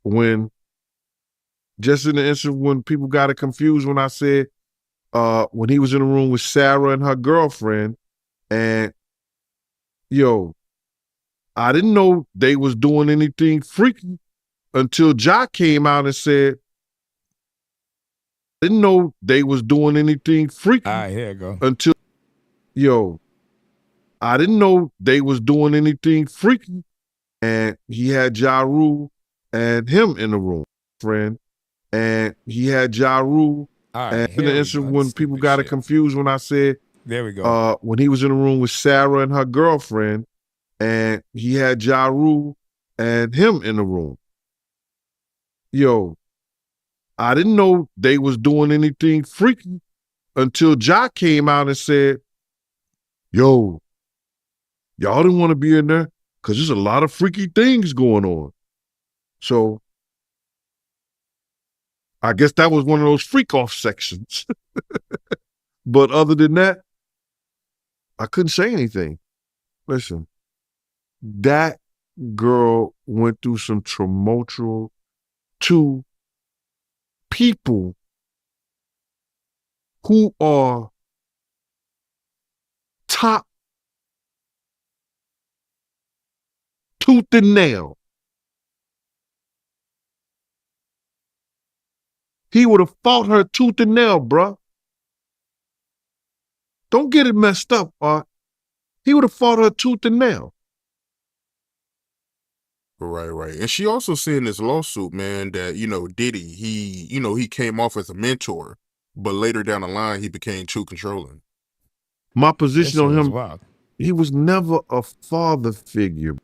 in the instant when people got it confused when I said, when he was in the room with Sarah and her girlfriend, and I didn't know they was doing anything freaky until Ja came out and said, I didn't know they was doing anything freaky. All right, here you go. Until, I didn't know they was doing anything freaky. And he had Ja Rule and him in the room, friend. And he had Ja Rule. All right, And in here the we instant go. when people got it confused when I said, There we go. when he was in the room with Sarah and her girlfriend, and he had Ja Rule and him in the room. I didn't know they was doing anything freaky until Ja came out and said, y'all didn't want to be in there because there's a lot of freaky things going on. So I guess that was one of those freak off sections. But other than that, I couldn't say anything. Listen, that girl went through some tumultuous to people who are top tooth and nail. He would have fought her tooth and nail, bruh. Don't get it messed up, Art. He would have fought her tooth and nail. Right. And she also said in this lawsuit, man, that, Diddy, he came off as a mentor, but later down the line, he became too controlling. My position on him, Wild. he was never a father figure.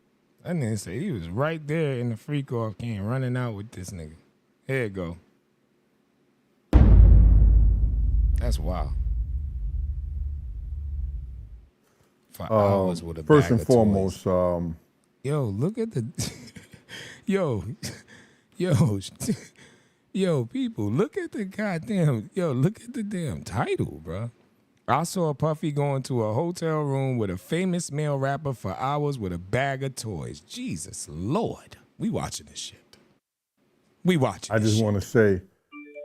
That nigga say he was right there in the freak off game running out with this nigga. Here you go. That's wild. For hours with a First bag and of foremost, toys. Yo, look at the yo, people, look at the damn title, bro. I saw Puffy going to a hotel room with a famous male rapper for hours with a bag of toys. Jesus Lord. We watching this shit. I just want to say,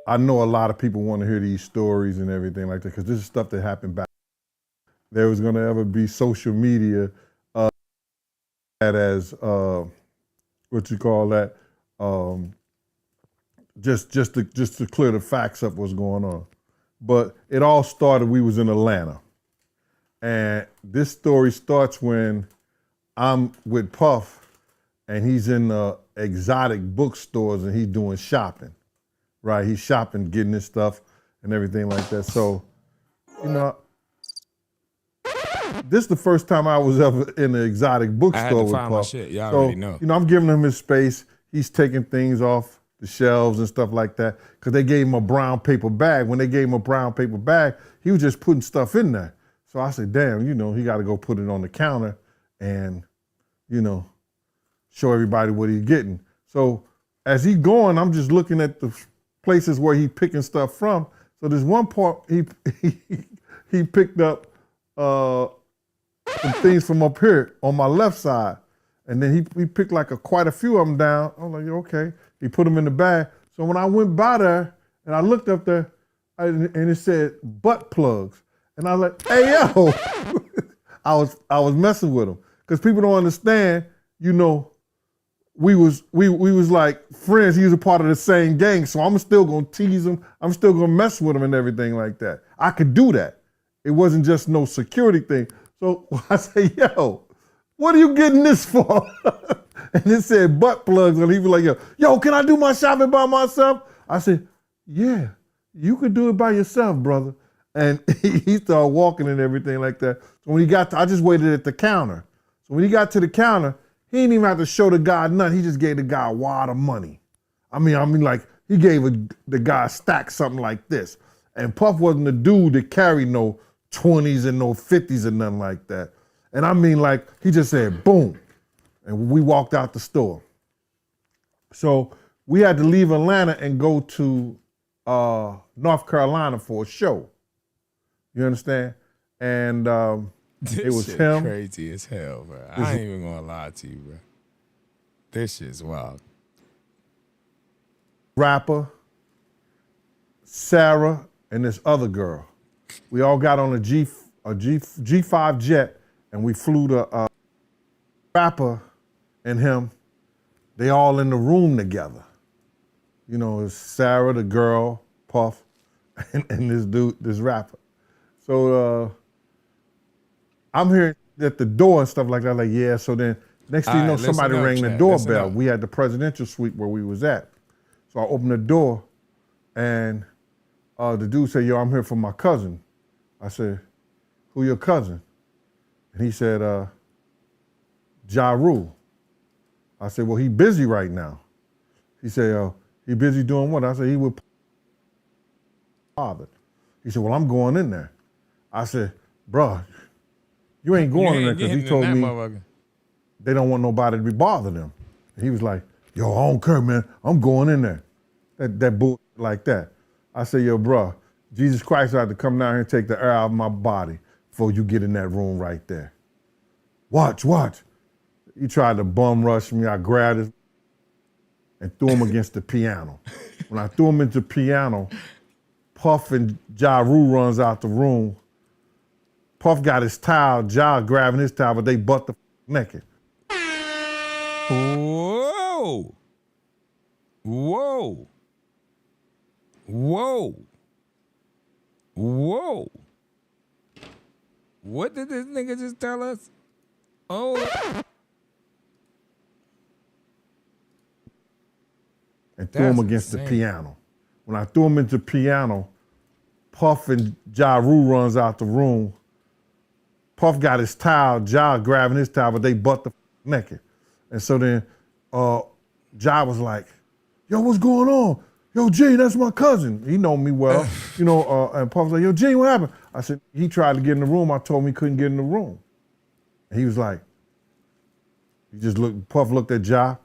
I know a lot of people want to hear these stories and everything like that because this is stuff that happened back. There was going to ever be social media as what you call that, just to clear the facts up what's going on. But it all started, we was in Atlanta. And this story starts when I'm with Puff and he's in the exotic bookstores and he's doing shopping, right? He's shopping, getting his stuff and everything like that. So, this is the first time I was ever in an exotic bookstore with Puff. My shit. Y'all So, already know. I'm giving him his space. He's taking things off the shelves and stuff like that because they gave him a brown paper bag. When they gave him a brown paper bag, he was just putting stuff in there. So I said, damn, he got to go put it on the counter and, show everybody what he's getting. So as he's going, I'm just looking at the places where he's picking stuff from. So there's one part he picked up some things from up here on my left side. And then he picked quite a few of them down. I'm like, okay. He put them in the bag. So when I went by there and I looked up there and it said butt plugs. And I was like, hey, yo. I was messing with him. Because people don't understand, we was like friends. He was a part of the same gang, so I'm still gonna tease him. I'm still gonna mess with him and everything like that. I could do that. It wasn't just no security thing. So I say, yo, what are you getting this for? And it said butt plugs, and he was like, yo, can I do my shopping by myself? I said, yeah, you could do it by yourself, brother. And he started walking and everything like that. So when he got to, I just waited at the counter. So when he got to the counter, he didn't even have to show the guy nothing. He just gave the guy a wad of money. I mean, like he gave the guy a stack something like this. And Puff wasn't the dude that carried no 20s and no 50s and nothing like that. And I mean, like he just said, boom, and we walked out the store. So we had to leave Atlanta and go to North Carolina for a show. You understand? And it was shit him. Crazy as hell, bro. I ain't even gonna lie to you, bro. This shit's wild. Rapper, Sarah, and this other girl. We all got on a G5 jet, and we flew to Rapper and him. They all in the room together. You know, it's Sarah, the girl, Puff, and this dude, this rapper. So I'm here at the door and stuff like that. Like, yeah. So then next thing you know, somebody rang the doorbell. We had the presidential suite where we was at. So I opened the door, and the dude said, yo, I'm here for my cousin. I said, who your cousin? And he said, Ja Rule. I said, well, he busy right now. He said, he busy doing what? I said, he with father. He said, well, I'm going in there. I said, bruh, you ain't going in there because he told me they don't want nobody to be bothering them. And he was like, yo, I don't care, man. I'm going in there. That bull like that. I said, yo, bruh, Jesus Christ had to come down here and take the air out of my body before you get in that room right there. Watch. He tried to bum rush me. I grabbed his and threw him against the piano. When I threw him into the piano, Puff and Ja Rule runs out the room. Puff got his towel, Ja grabbing his towel, but they butt the naked. Whoa. What did this nigga just tell us? Oh. And threw him against the piano. When I threw him into the piano, Puff and Ja Rule runs out the room. Puff got his towel, Ja grabbing his towel, but they butt the naked. And so then Ja was like, yo, what's going on? Yo, Gene, that's my cousin. He know me well, you know, and Puff was like, yo, Gene, what happened? I said, he tried to get in the room. I told him he couldn't get in the room. And he was like, Puff looked at Ja.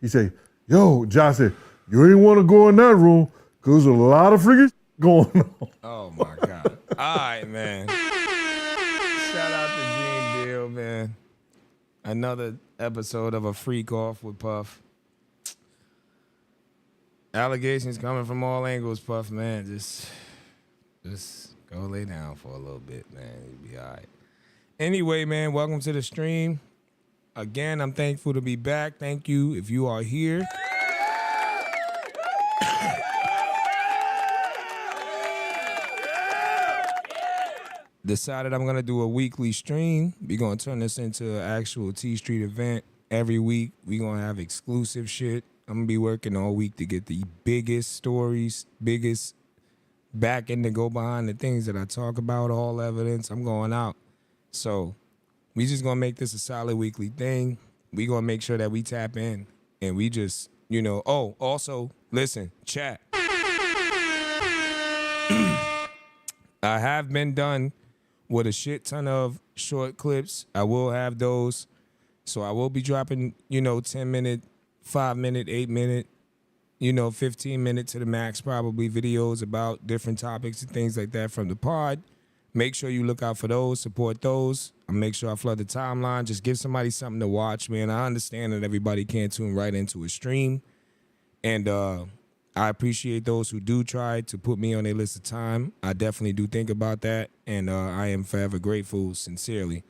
He said, yo, Ja said, you ain't want to go in that room because there's a lot of freaking going on. Oh, my God. All right, man. Shout out to Gene Deal, man. Another episode of a freak off with Puff. Allegations coming from all angles, Puff, man. Just go lay down for a little bit, man. You'll be all right. Anyway, man, welcome to the stream. Again, I'm thankful to be back. Thank you if you are here. Decided I'm going to do a weekly stream. We're going to turn this into an actual T Street event every week. We're going to have exclusive shit. I'm going to be working all week to get the biggest stories, biggest back end to go behind the things that I talk about, all evidence. I'm going out. So we just going to make this a solid weekly thing. We going to make sure that we tap in and we just, you know, oh, also, listen, chat. I have been done with a shit ton of short clips. I will have those. So I will be dropping, 10-minute, 5-minute, 8-minute, 15-minute to the max probably videos about different topics and things like that from the pod. Make sure you look out for those, support those. I'll make sure I flood the timeline. Just give somebody something to watch, man. I understand that everybody can't tune right into a stream. And I appreciate those who do try to put me on their list of time. I definitely do think about that, and I am forever grateful, sincerely.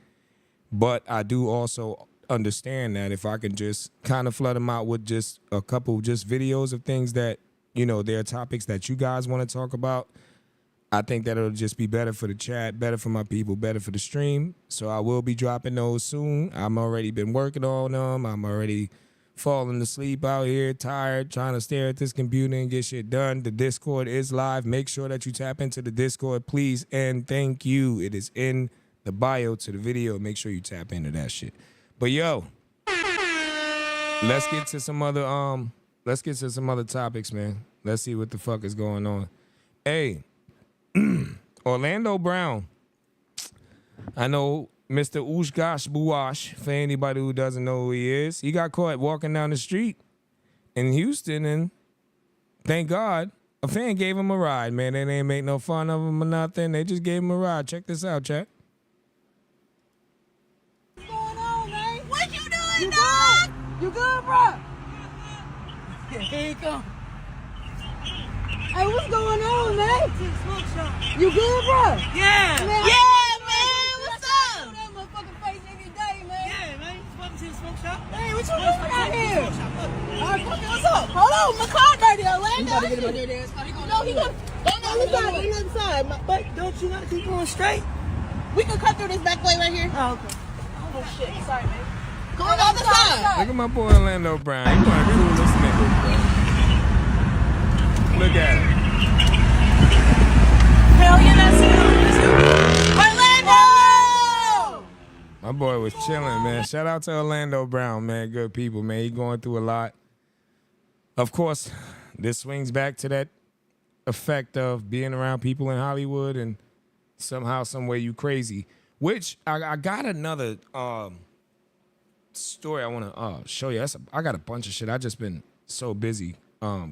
But I do also understand that if I can just kind of flood them out with just a couple just videos of things that, you know, there are topics that you guys want to talk about, I think that it'll just be better for the chat, better for my people, better for the stream. So I will be dropping those soon. I'm already been working on them. I'm already falling asleep out here, tired, trying to stare at this computer and get shit done. The Discord is live. Make sure that you tap into the Discord, please, and thank you. It is in the bio to the video. Make sure you tap into that shit. But yo, let's get to some other topics, man. Let's see what the fuck is going on. Hey, Orlando Brown. I know Mr. Ushgash Buwash, for anybody who doesn't know who he is. He got caught walking down the street in Houston, and thank God a fan gave him a ride, man. They didn't make no fun of him or nothing. They just gave him a ride. Check this out, chat. What's going on, man? What you doing, dog? You good, bro? Here you come. Hey, what's going on, man? You good, bro? Yeah. Man, what's up? That motherfucking face every day, man. Yeah, man. Welcome to the smoke shop. Hey, what you doing out here? All right, what's up? Hold on, my car dirty, Orlando. You gotta get my dirty ass car. No, he gonna on the other side. But don't you gotta keep going straight? We can cut through this back way right here. Oh, okay. Oh, shit. Sorry, man. Go on the other side. Look at my boy Orlando Brown. He's one of the coolest niggas, bro. Look at him. Hell yeah, that's him. Orlando! My boy was chilling, man. Shout out to Orlando Brown, man. Good people, man. He going through a lot. Of course, this swings back to that effect of being around people in Hollywood and somehow, some way you crazy. Which I got another story I want to show you. I got a bunch of shit. I just been so busy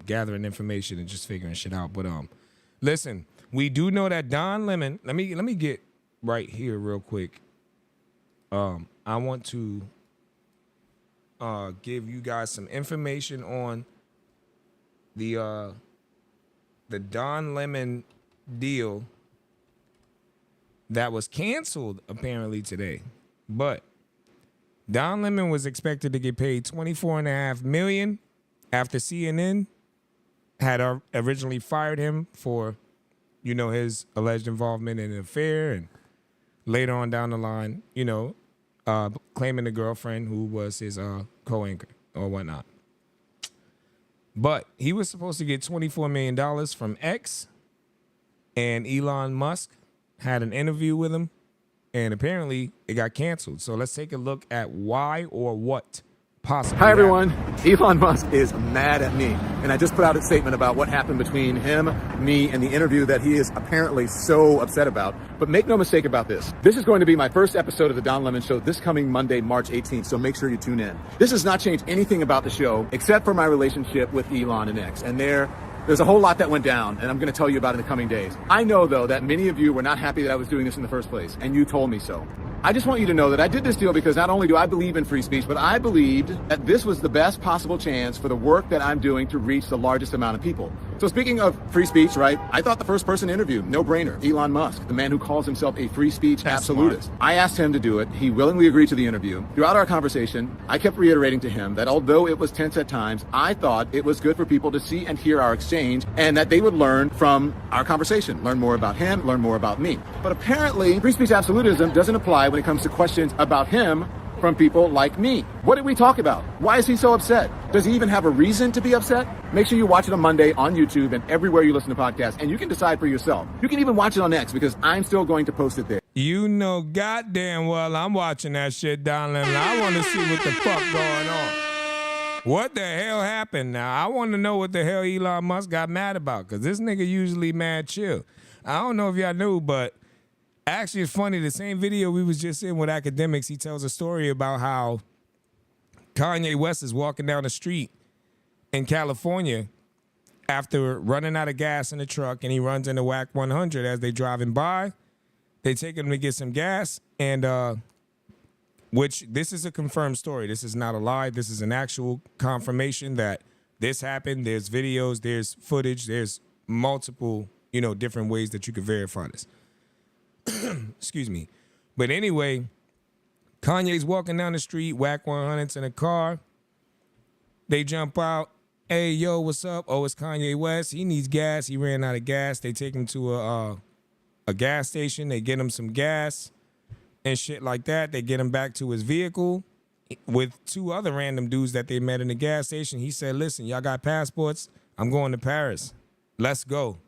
gathering information and just figuring shit out. But listen, we do know that Don Lemon. Let me get right here real quick. I want to give you guys some information on the Don Lemon deal that was canceled apparently today. But Don Lemon was expected to get paid $24.5 million after CNN had originally fired him for, you know, his alleged involvement in an affair, and later on down the line, you know, claiming the girlfriend who was his co-anchor or whatnot. But he was supposed to get $24 million from X, and Elon Musk had an interview with him, and apparently it got canceled. So let's take a look at why or what possibly Hi, everyone. Elon Musk is mad at me, and I just put out a statement about what happened between him, me, and the interview that he is apparently so upset about. But make no mistake about this. This is going to be my first episode of the Don Lemon Show this coming Monday, March 18th, so make sure you tune in. This does not change anything about the show except for my relationship with Elon and X, and there's a whole lot that went down, and I'm going to tell you about it in the coming days. I know, though, that many of you were not happy that I was doing this in the first place, and you told me so. I just want you to know that I did this deal because not only do I believe in free speech, but I believed that this was the best possible chance for the work that I'm doing to reach the largest amount of people. So speaking of free speech, right, I thought the first person interviewed, no brainer, Elon Musk, the man who calls himself a free speech absolutist. Smart. I asked him to do it. He willingly agreed to the interview. Throughout our conversation, I kept reiterating to him that although it was tense at times, I thought it was good for people to see and hear our exchange, and that they would learn from our conversation, learn more about him, learn more about me. But apparently, free speech absolutism doesn't apply when it comes to questions about him from people like me. What did we talk about? Why is he so upset? Does he even have a reason to be upset? Make sure you watch it on Monday on YouTube and everywhere you listen to podcasts, and you can decide for yourself. You can even watch it on X because I'm still going to post it there. You know goddamn well I'm watching that shit, Don Lemon. I want to see what the fuck going on. What the hell happened now? I want to know what the hell Elon Musk got mad about, because this nigga usually mad chill. I don't know if y'all knew, but actually it's funny. The same video we was just in with academics, he tells a story about how Kanye West is walking down the street in California after running out of gas in the truck, and he runs into WAC 100 as they driving by. They take him to get some gas, and which this is a confirmed story. This is not a lie. This is an actual confirmation that this happened. There's videos, there's footage, there's multiple, you know, different ways that you can verify this. Excuse me. But anyway, Kanye's walking down the street, whack 100s in a car. They jump out. Hey, yo, what's up? Oh, it's Kanye West. He needs gas. He ran out of gas. They take him to a gas station. They get him some gas and shit like that. They get him back to his vehicle with 2 other random dudes that they met in the gas station. He said, listen, y'all got passports? I'm going to Paris. Let's go.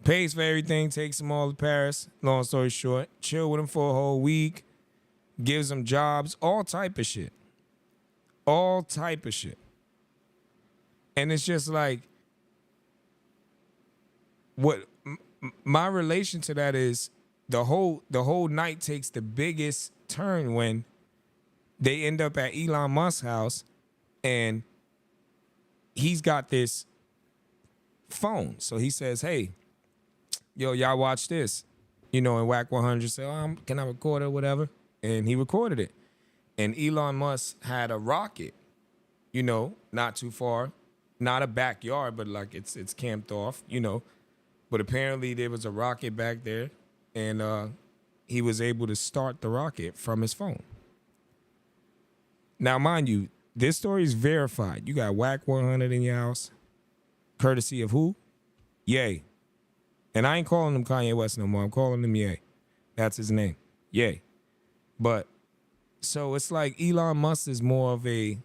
Pays for everything, takes them all to Paris. Long story short, chill with him for a whole week. Gives them jobs, all type of shit. All type of shit. And it's just like, what my relation to that is, the whole night takes the biggest turn when they end up at Elon Musk's house and he's got this phone. So he says, hey, yo, y'all watch this. You know, and Whack 100 said, can I record it or whatever? And he recorded it. And Elon Musk had a rocket, you know, not too far. Not a backyard, but like it's camped off, you know. But apparently there was a rocket back there, and he was able to start the rocket from his phone. Now, mind you, this story is verified. You got Whack 100 in your house, courtesy of who? Ye. And I ain't calling him Kanye West no more. I'm calling him Ye. That's his name. Ye. But, so it's like Elon Musk is more of a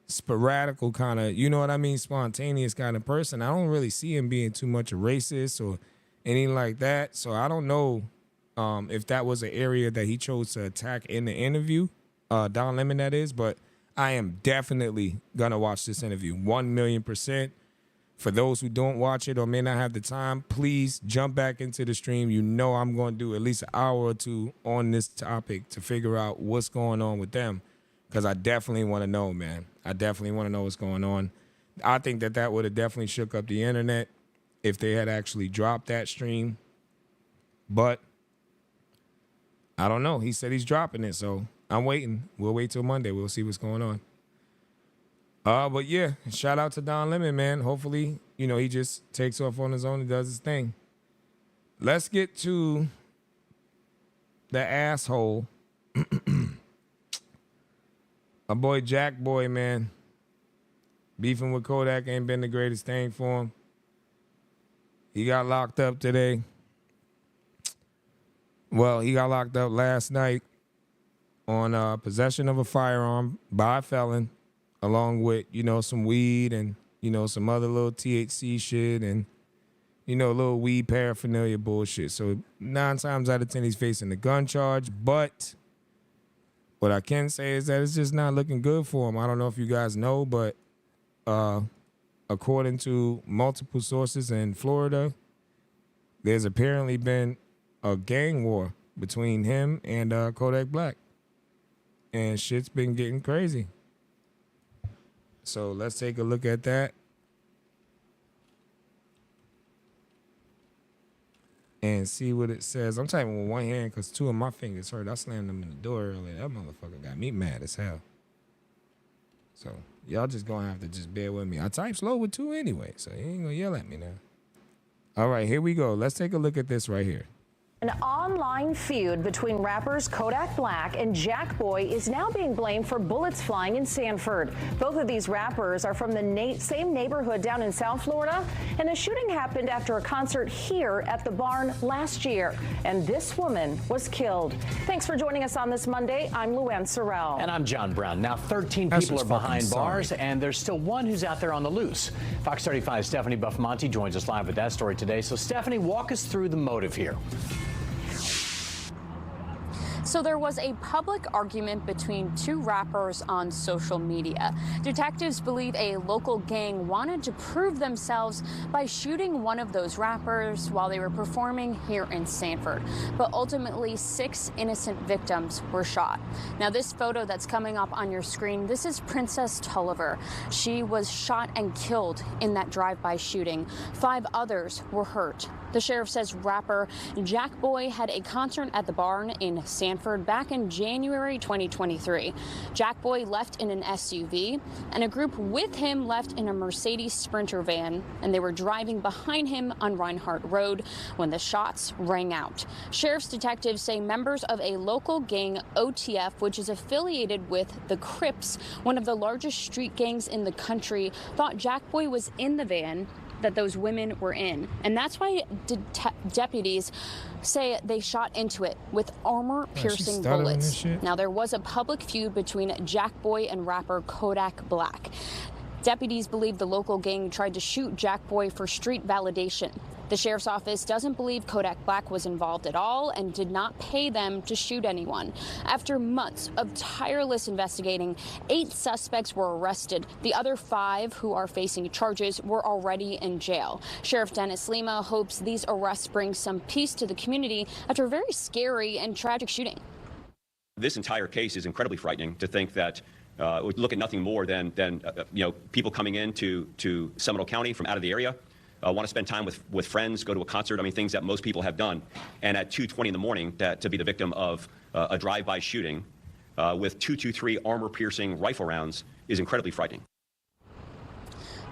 sporadical kind of, you know what I mean, spontaneous kind of person. I don't really see him being too much a racist or anything like that. So I don't know if that was an area that he chose to attack in the interview, Don Lemon that is, but I am definitely going to watch this interview, 1,000,000%. For those who don't watch it or may not have the time, please jump back into the stream. You know I'm going to do at least an hour or 2 on this topic to figure out what's going on with them, because I definitely want to know, man. I definitely want to know what's going on. I think that would have definitely shook up the internet if they had actually dropped that stream. But I don't know. He said he's dropping it, so I'm waiting. We'll wait till Monday. We'll see what's going on. But yeah, shout out to Don Lemon, man. Hopefully, you know, he just takes off on his own and does his thing. Let's get to the asshole. My boy Jackboy, man. Beefing with Kodak ain't been the greatest thing for him. He got locked up today. Well, he got locked up last night on possession of a firearm by a felon, along with, you know, some weed and, you know, some other little THC shit and, you know, little weed paraphernalia bullshit. So 9 times out of 10, he's facing a gun charge. But what I can say is that it's just not looking good for him. I don't know if you guys know, but according to multiple sources in Florida, there's apparently been a gang war between him and Kodak Black. And shit's been getting crazy. So let's take a look at that. And see what it says. I'm typing with one hand because 2 of my fingers hurt. I slammed them in the door earlier. That motherfucker got me mad as hell. So y'all just gonna have to just bear with me. I type slow with 2 anyway, so you ain't gonna yell at me now. All right, here we go. Let's take a look at this right here. An online feud between rappers Kodak Black and Jackboy is now being blamed for bullets flying in Sanford. Both of these rappers are from the same neighborhood down in South Florida, and the shooting happened after a concert here at the Barn last year, and this woman was killed. Thanks for joining us on this Monday. I'm Luann Sorrell. And I'm John Brown. Now 13 people are behind bars, and there's still 1 who's out there on the loose. Fox 35's Stephanie Buffamonte joins us live with that story today. So Stephanie, walk us through the motive here. So there was a public argument between 2 rappers on social media. Detectives believe a local gang wanted to prove themselves by shooting one of those rappers while they were performing here in Sanford. But ultimately, 6 innocent victims were shot. Now, this photo that's coming up on your screen, this is Princess Tulliver. She was shot and killed in that drive-by shooting. 5 others were hurt. The sheriff says rapper Jackboy had a concert at the barn in Sanford back in January 2023. Jackboy left in an SUV, and a group with him left in a Mercedes Sprinter van, and they were driving behind him on Reinhardt Road when the shots rang out. Sheriff's detectives say members of a local gang, OTF, which is affiliated with the Crips, one of the largest street gangs in the country, thought Jackboy was in the van that those women were in. And that's why deputies say they shot into it with armor-piercing bullets. Now, there was a public feud between Jackboy and rapper Kodak Black. Deputies believe the local gang tried to shoot Jackboy for street validation. The sheriff's office doesn't believe Kodak Black was involved at all and did not pay them to shoot anyone. After months of tireless investigating, 8 suspects were arrested. The other 5 who are facing charges were already in jail. Sheriff Dennis Lima hopes these arrests bring some peace to the community after a very scary and tragic shooting. This entire case is incredibly frightening to think that we look at nothing more than people coming into Seminole County from out of the area. Want to spend time with friends, go to a concert, I mean, things that most people have done. And at 2:20 in the morning, to be the victim of a drive-by shooting with .223 armor-piercing rifle rounds is incredibly frightening.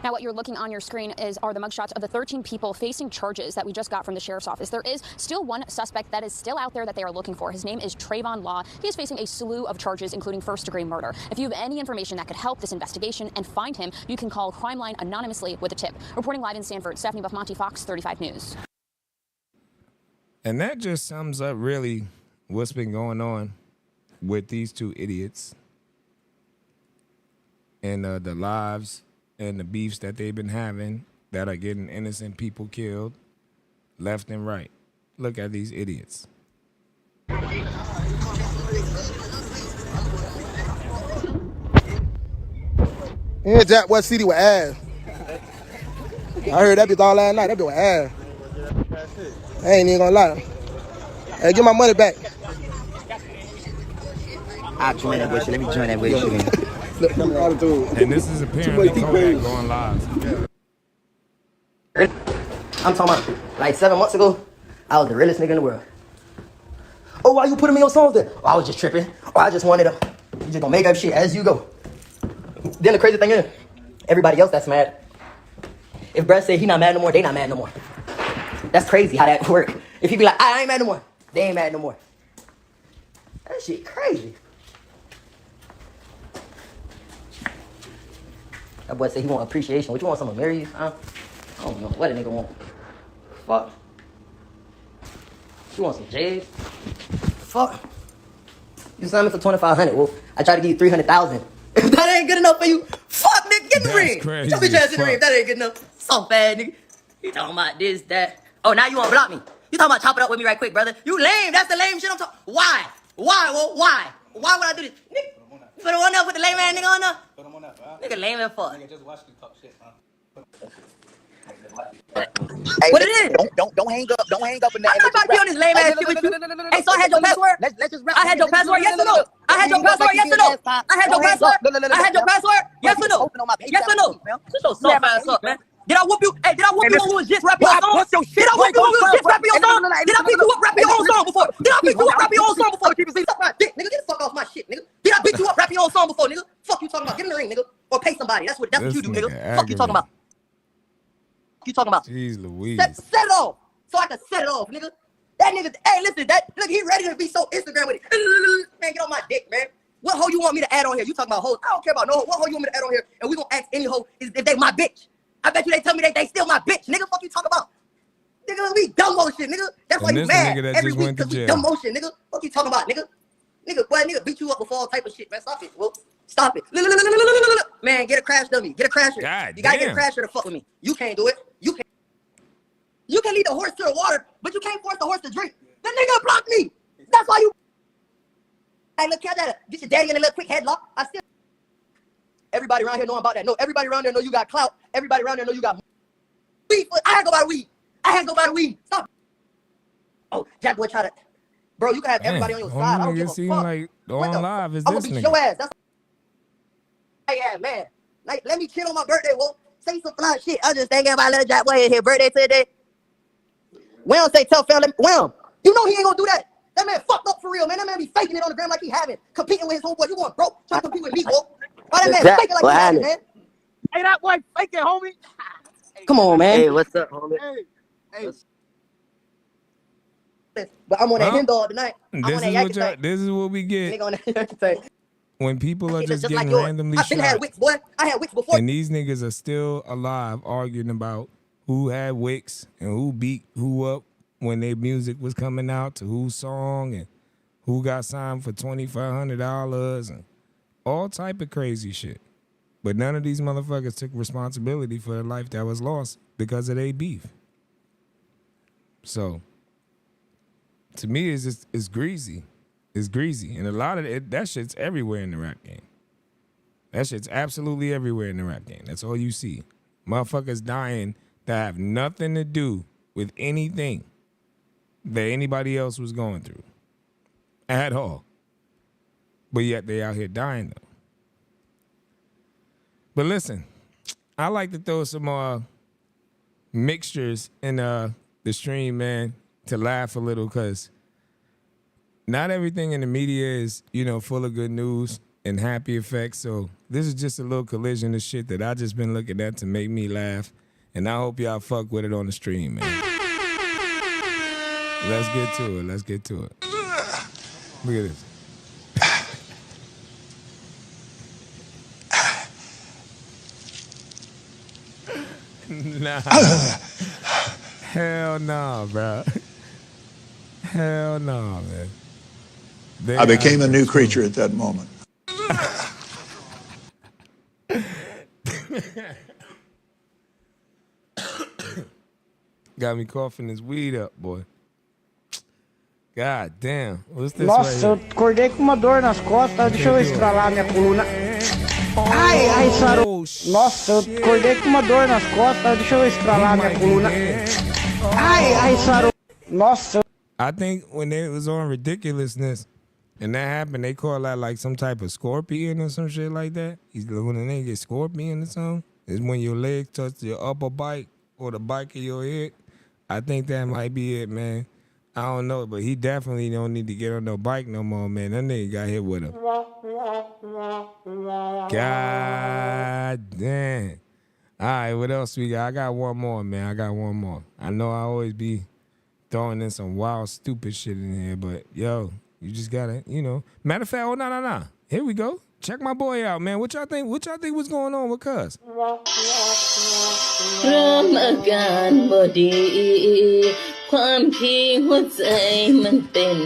Now, what you're looking on your screen are the mugshots of the 13 people facing charges that we just got from the sheriff's office. There is still one suspect that is still out there that they are looking for. His name is Trayvon Law. He is facing a slew of charges, including first-degree murder. If you have any information that could help this investigation and find him, you can call Crime Line anonymously with a tip. Reporting live in Sanford, Stephanie Buffmonte, Fox 35 News. And that just sums up really what's been going on with these 2 idiots and the lives and the beefs that they've been having that are getting innocent people killed left and right. Look at these idiots. Yeah, Jackboy CD with ass. I heard that bitch all last night. That bitch with ass. I ain't even gonna lie. Hey, get my money back. I'll join that with you. Let me join that with you. And this is apparently Kodak going live. I'm talking about like 7 months ago, I was the realest nigga in the world. Oh, why you putting me on songs then? Oh, I was just tripping. Oh, I just wanted to. You just gonna make up shit as you go. Then the crazy thing is, everybody else that's mad, if Brad say he not mad no more, they not mad no more. That's crazy how that work. If he be like, I ain't mad no more, they ain't mad no more. That shit crazy. That boy said he want appreciation. What you want, someone to marry you? Huh? I don't know what a nigga want. Fuck. You want some J's? Fuck. You signed me for $2,500. Well, I tried to give you $300,000. If that ain't good enough for you, fuck, nigga, get in the ring. Crazy. Your bitch ass in the ring. If that ain't good enough, so bad, nigga. You talking about this, that. Oh, now you want to block me. You talking about chop it up with me right quick, brother. You lame. That's the lame shit I'm talking. Why? Why? Well, why? Why would I do this? Nigga, you put one up with the lame ass nigga on there? Put him on that, nigga lame as fuck. Nigga, just watch me talk shit, huh? Hey, what it is? Don't hang up. Don't hang up in that. I'm not about to be on this lame ass shit with you. Hey, so I had your password? Let's just wrap. I had your password, yes or no? I had your password, yes or no? I had your password? I had your password, yes or no? Yes or no? Shut your soft ass up, man. Did I whoop you? Hey, did I whoop you when you was just rapping your song? Did I whoop you when you was just rapping your song? Did I beat you up rapping your own song before? Did I beat you up rapping your own song before? Suck my dick, nigga. Get the fuck off my shit, nigga. Did I beat you up rapping your own song before, nigga? Fuck you talking about? Get in the ring, nigga. Or pay somebody. That's what you do, nigga. Fuck you talking about? You talking about? Jeez Louise. Set it off. So I can set it off, nigga. That nigga, hey, listen, look, he ready to be so Instagram with it. Man, get on my dick, man. What hoe you want me to add on here? You talking about hoes? I don't care about no hoe. What hoe you want me to add on here? And we gonna ask any hoe if they my bitch. I bet you they tell me they still my bitch. Nigga, fuck you talking about? Nigga, we dumb motion, nigga. That's why you mad every week, because we dumb motion, nigga. Fuck you talking about, nigga? Nigga, boy, nigga beat you up before all type of shit, man. Stop it, well, stop it. Man, get a crash dummy. Get a crasher. You gotta get a crasher to fuck with me. You can't do it. You can lead the horse to the water, but you can't force the horse to drink. The nigga blocked me. That's why you. Hey, look, catch that. Get your daddy in a little quick headlock. Everybody around here know about that. No, everybody around there know you got clout. Everybody around there know you got weed. I had to go buy weed. Stop. Oh, Jackboy try to. Bro, you can have everybody on your side. I don't give a fuck. Like on live is I'm this gonna beat nigga. your ass. That's. Hey, yeah, man. Like, let me chill on my birthday. Well, say some fly shit. I was just thinking about little Jackboy in here birthday today. Wham say, tell fam, Wham, you know he ain't gonna do that. That man fucked up for real, man. That man be faking it on the gram like he having, competing with his homeboy. You going broke, trying to compete with me, boy. Why that man faking like he having, man? Hey, that boy faking, homie. Come on, man. Hey, what's up, homie? Hey. But I'm on that hen dog tonight. I'm on that yak thing. This is what we get Nigga on that thing. when people are just getting like yours. randomly I've been had shot. wicks, boy. I had wicks before. And these niggas are still alive arguing about who had wicks and who beat who up when their music was coming out to whose song and who got signed for $2,500 and all type of crazy shit. But none of these motherfuckers took responsibility for the life that was lost because of their beef. So, to me, it's greasy. It's greasy. And a lot of it, that shit's everywhere in the rap game. That shit's absolutely everywhere in the rap game. That's all you see. Motherfuckers dying that have nothing to do with anything that anybody else was going through at all. But yet they out here dying, though. But listen, I like to throw some mixtures in the stream, man, to laugh a little, because not everything in the media is, full of good news and happy effects. So this is just a little collision of shit that I just been looking at to make me laugh. And I hope y'all fuck with it on the stream, man. Let's get to it. Let's get to it. Look at this. Nah. Hell no, bro. Hell no, man. I became a new creature at that moment. Got me coughing this weed up, boy. God damn. What's this Nossa, right eu acordei com uma dor nas costas. Deixa eu estralar minha coluna. Ai, ai, sarou. Nossa, eu acordei com uma dor nas costas. Deixa eu estralar minha coluna. Ai, ai, sarou. Nossa. I think when it was on Ridiculousness and that happened, they call that like some type of scorpion or some shit like that. When they get scorpion or something, is when your legs touch your upper bike or the bike of your head. I think that might be it, man. I don't know, but he definitely don't need to get on no bike no more, man. That nigga got hit with a... God damn. All right, what else we got? I got one more, man. I got one more. I know I always be throwing in some wild, stupid shit in here, but yo, you just gotta, Matter of fact, oh, no. Here we go. Check my boy out, man. What y'all think was going on with Cuz?ความที่หัวใจมันเป็น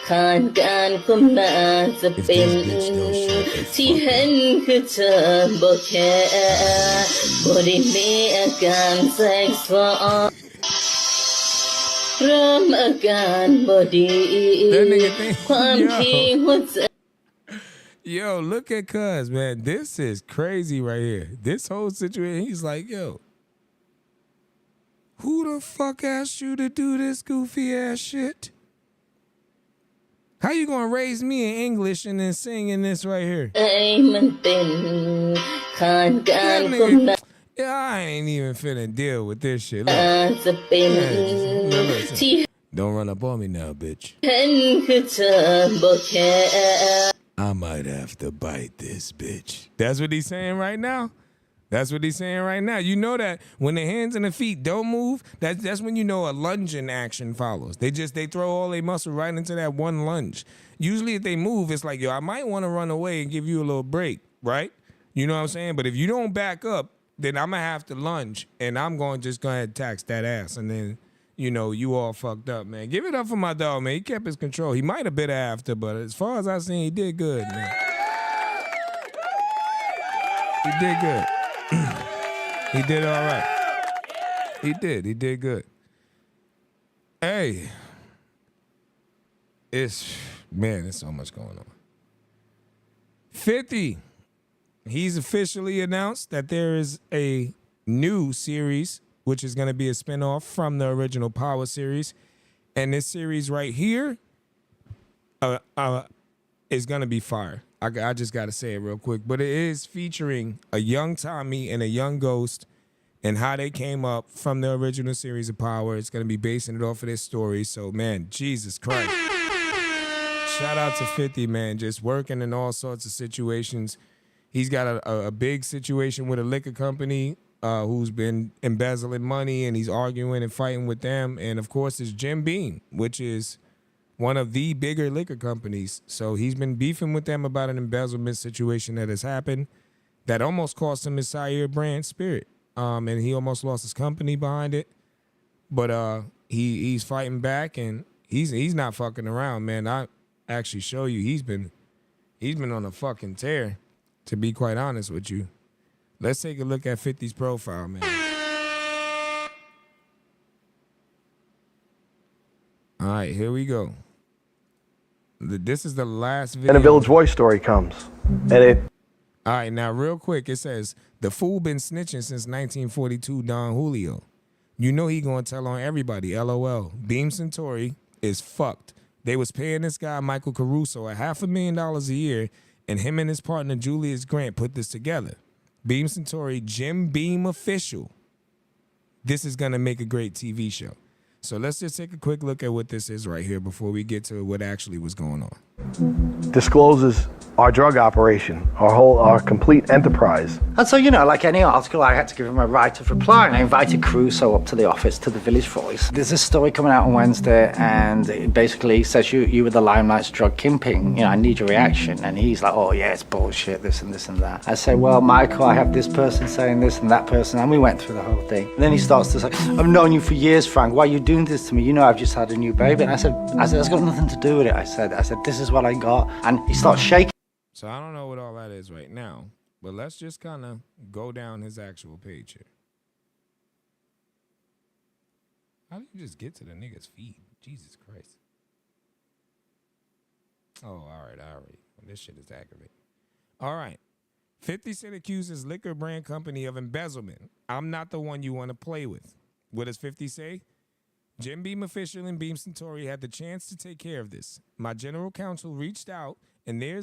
ขาดการก้มหน้าจะเป็นที่เห็นคือเธอบ่แค่บ่ได้มีอาการแทรกซ้อนเริ่มอาการบ่ดีความที่หัวใจ Yo, look at Cuz, man. This is crazy right here. This whole situation, he's like, yo, who the fuck asked you to do this goofy ass shit? How you gonna raise me in English and then sing in this right here? Yeah, I ain't even finna deal with this shit. Look, don't run up on me now, bitch. I might have to bite this bitch. That's what he's saying right now? That's what he's saying right now. You know that when the hands and the feet don't move, that's when you know a lunging action follows. They throw all their muscle right into that one lunge. Usually if they move, it's like, yo, I might want to run away and give you a little break, right? You know what I'm saying? But if you don't back up, then I'm going to have to lunge, and I'm going to just go ahead and tax that ass, and then, you all fucked up, man. Give it up for my dog, man. He kept his control. He might have bit after, but as far as I seen, he did good, man. He did good. He did all right. He did good. Hey. It's so much going on. 50. He's officially announced that there is a new series, which is going to be a spinoff from the original Power series. And this series right here is going to be fire. I just got to say it real quick. But it is featuring a young Tommy and a young Ghost and how they came up from the original series of Power. It's going to be basing it off of their story. So, man, Jesus Christ. Shout out to 50, man, just working in all sorts of situations. He's got a big situation with a liquor company who's been embezzling money, and he's arguing and fighting with them. And, of course, it's Jim Beam, which is one of the bigger liquor companies. So he's been beefing with them about an embezzlement situation that has happened that almost cost him his Sire brand Spirit. And he almost lost his company behind it. But he's fighting back, and he's not fucking around, man. I actually show you he's been on a fucking tear, to be quite honest with you. Let's take a look at 50's profile, man. All right, here we go. This is the last video. And a Village Voice story comes. And it... All right, now real quick, it says, the fool been snitching since 1942, Don Julio. You know he gonna tell on everybody, LOL. Beam Centauri is fucked. They was paying this guy, Michael Caruso, $500,000 a year, and him and his partner, Julius Grant, put this together. Beam Centauri, Jim Beam official. This is gonna make a great TV show. So let's just take a quick look at what this is right here before we get to what actually was going on. discloses our drug operation, our complete enterprise. And so, you know, like any article, I had to give him a right of reply, and I invited Caruso up to the office, to the Village Voice. There's a story coming out on Wednesday, and it basically says you were the Limelight's drug kingpin. You know, I need your reaction. And he's like, oh yeah, it's bullshit, this and this and that. I say, well, Michael, I have this person saying this and that person, and we went through the whole thing. And then he starts to say, I've known you for years, Frank. Why are you doing this to me? You know, I've just had a new baby. And I said, it's got nothing to do with it. I said, this is what I got. And he starts shaking. So I don't know what all that is right now, but let's just kind of go down his actual page here. How do you just get to the nigga's feed? Jesus Christ. Oh, all right. This shit is aggravating. All right. 50 Cent accuses liquor brand company of embezzlement. I'm not the one you want to play with. What does 50 say? Jim Beam official and Beam Centauri had the chance to take care of this. My general counsel reached out, and they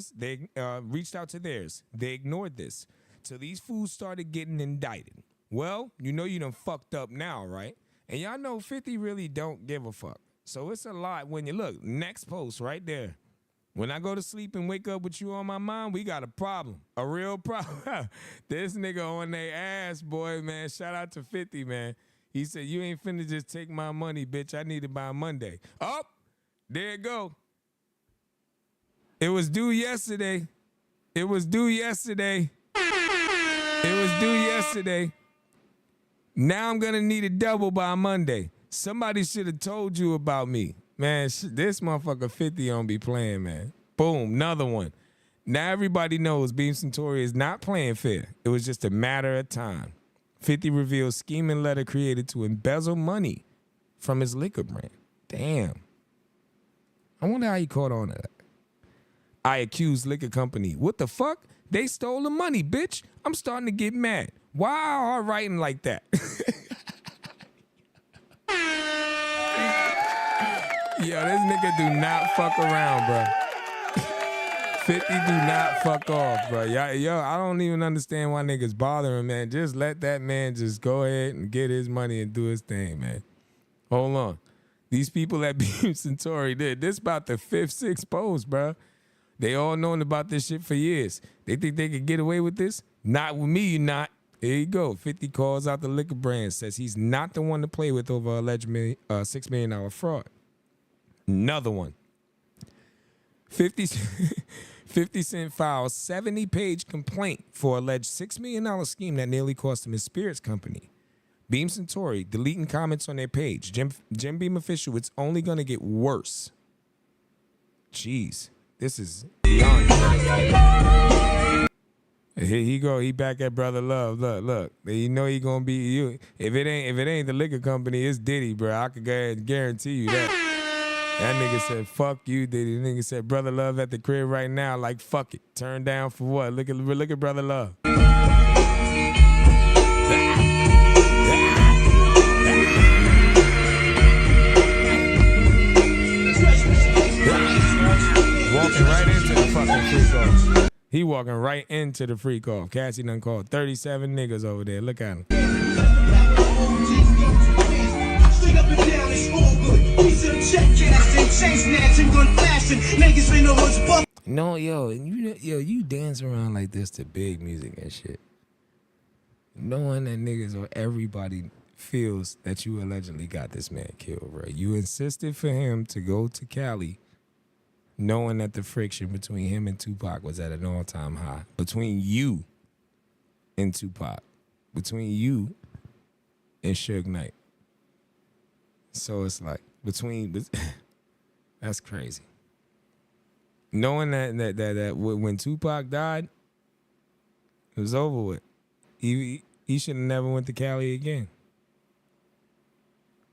reached out to theirs. They ignored this. So these fools started getting indicted. Well, you know you done fucked up now, right? And y'all know 50 really don't give a fuck. So it's a lot when you look. Next post right there. When I go to sleep and wake up with you on my mind, we got a problem. A real problem. This nigga on their ass, boy, man. Shout out to 50, man. He said, you ain't finna just take my money, bitch. I need it by Monday. Oh, there it go. It was due yesterday. It was due yesterday. It was due yesterday. Now I'm going to need it double by Monday. Somebody should have told you about me. Man, this motherfucker 50 don't be playing, man. Boom, another one. Now everybody knows Beam Centauri is not playing fair. It was just a matter of time. 50 reveals scheming letter created to embezzle money from his liquor brand. Damn. I wonder how he caught on to that. I accused liquor company. What the fuck? They stole the money, bitch. I'm starting to get mad. Why are you writing like that? Yo, this nigga do not fuck around, bro. 50 do not fuck off, bro. Yo, I don't even understand why niggas bothering, man. Just let that man just go ahead and get his money and do his thing, man. Hold on. These people at Beam Centauri did. This about the 5th, 6th post, bro. They all known about this shit for years. They think they could get away with this? Not with me, you not. Here you go. 50 calls out the liquor brand, says he's not the one to play with over alleged $6 million fraud. Another one. 50 Cent filed 70-page complaint for alleged $6 million scheme that nearly cost him his spirits company. Beam Centauri deleting comments on their page. Jim Beam official, it's only going to get worse. Jeez, this is beyond. Here he go. He back at Brother Love. Look. You know he gonna be you. If it ain't the liquor company, it's Diddy, bro. I could go ahead and guarantee you that. That nigga said, fuck you, Diddy. The nigga said, Brother Love at the crib right now, like, fuck it. Turn down for what? Look at Brother Love. Walking right into the fucking freak off. He walking right into the freak off. Cassie done called 37 niggas over there. Look at him. No, yo, you dance around like this to big music and shit, knowing that niggas or everybody feels that you allegedly got this man killed, bro. You insisted for him to go to Cali, knowing that the friction between him and Tupac was at an all-time high. Between you and Tupac, between you and Suge Knight. So it's like that's crazy. Knowing that when Tupac died, it was over with. He should have never went to Cali again.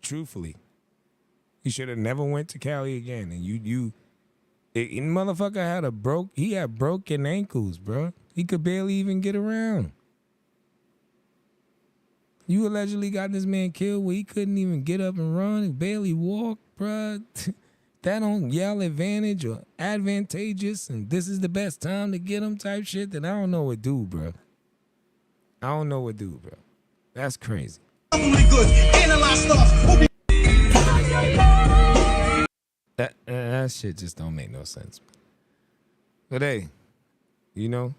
Truthfully, he should have never went to Cali again. And motherfucker had broken ankles, bro. He could barely even get around. You allegedly got this man killed where he couldn't even get up and run, he barely walk, bro. That don't yell advantage or advantageous and this is the best time to get him type shit, then I don't know what do, bro. I don't know what do, bro. That's crazy. That shit just don't make no sense. But hey, you know,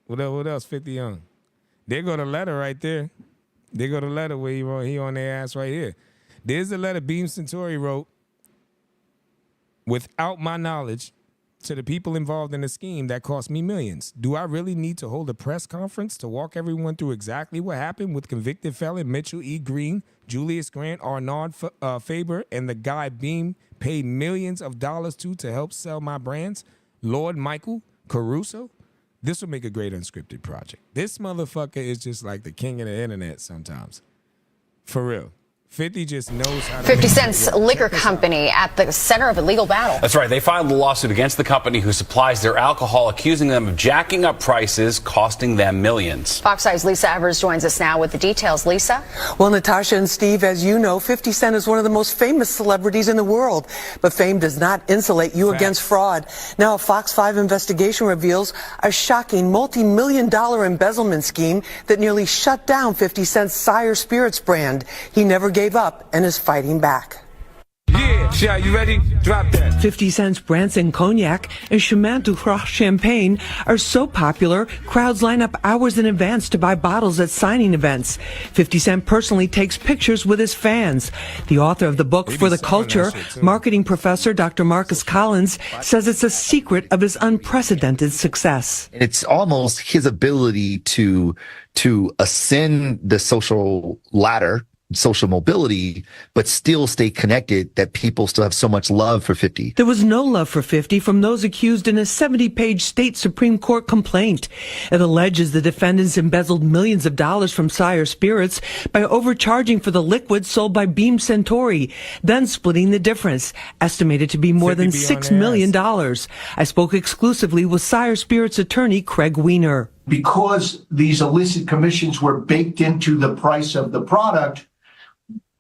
what else 50 Young? There go the letter right there. There go the letter where he on their ass right here. There's the letter Beam Centauri wrote. Without my knowledge, to the people involved in the scheme that cost me millions. Do I really need to hold a press conference to walk everyone through exactly what happened with convicted felon Mitchell E. Green, Julius Grant, Arnaud Faber, and the guy Beam paid millions of dollars to help sell my brands, Lord Michael Caruso? This will make a great unscripted project. This motherfucker is just like the king of the internet sometimes. For real. 50 just knows how to 50 Cent's liquor company at the center of a legal battle. That's right. They filed a lawsuit against the company who supplies their alcohol, accusing them of jacking up prices, costing them millions. Fox 5's Lisa Evers joins us now with the details. Lisa? Well, Natasha and Steve, as you know, 50 Cent is one of the most famous celebrities in the world. But fame does not insulate you against fraud. Now, a Fox 5 investigation reveals a shocking multi-million-dollar embezzlement scheme that nearly shut down 50 Cent's Sire Spirits brand. He never gave up and is fighting back. Yeah, you ready? Drop that. 50 Cent's Branson Cognac and Chemin du Roi Champagne are so popular, crowds line up hours in advance to buy bottles at signing events. 50 Cent personally takes pictures with his fans. The author of the book For the Culture, marketing professor Dr. Marcus Collins, says it's a secret of his unprecedented success. It's almost his ability to ascend the social ladder, social mobility, but still stay connected, that people still have so much love for 50. There was no love for 50 from those accused in a 70-page state Supreme Court complaint. It alleges the defendants embezzled millions of dollars from Sire Spirits by overcharging for the liquid sold by Beam Centauri, then splitting the difference, estimated to be more than $6 million. I spoke exclusively with Sire Spirits attorney Craig Weiner. Because these illicit commissions were baked into the price of the product,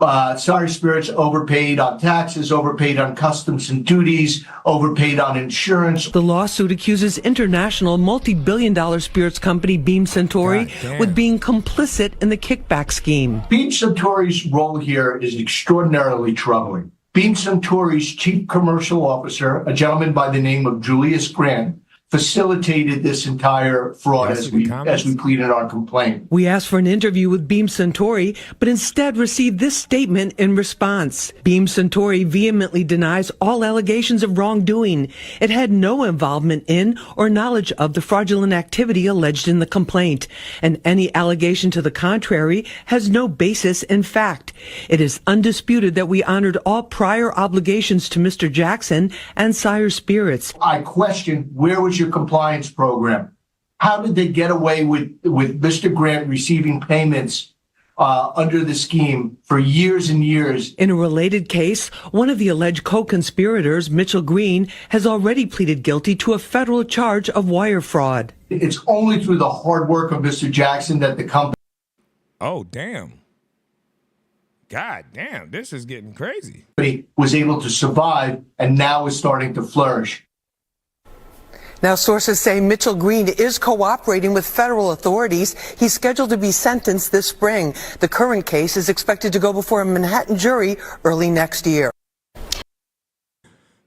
Sire Spirits overpaid on taxes, overpaid on customs and duties, overpaid on insurance. The lawsuit accuses international multi-billion-dollar spirits company Beam Centauri with being complicit in the kickback scheme. Beam Centauri's role here is extraordinarily troubling. Beam Centauri's chief commercial officer, a gentleman by the name of Julius Grant, facilitated this entire fraud as we plead in our complaint. We asked for an interview with Beam Centauri, but instead received this statement in response. Beam Centauri vehemently denies all allegations of wrongdoing. It had no involvement in or knowledge of the fraudulent activity alleged in the complaint, and any allegation to the contrary has no basis in fact. It is undisputed that we honored all prior obligations to Mr. Jackson and Sire Spirits. I question, where was your compliance program? How did they get away with Mr. Grant receiving payments under the scheme for years and years? In a related case, one of the alleged co-conspirators, Mitchell Green, has already pleaded guilty to a federal charge of wire fraud. It's only through the hard work of Mr. Jackson that the company... Oh, damn. God damn, this is getting crazy. ...was able to survive and now is starting to flourish. Now, sources say Mitchell Green is cooperating with federal authorities. He's scheduled to be sentenced this spring. The current case is expected to go before a Manhattan jury early next year.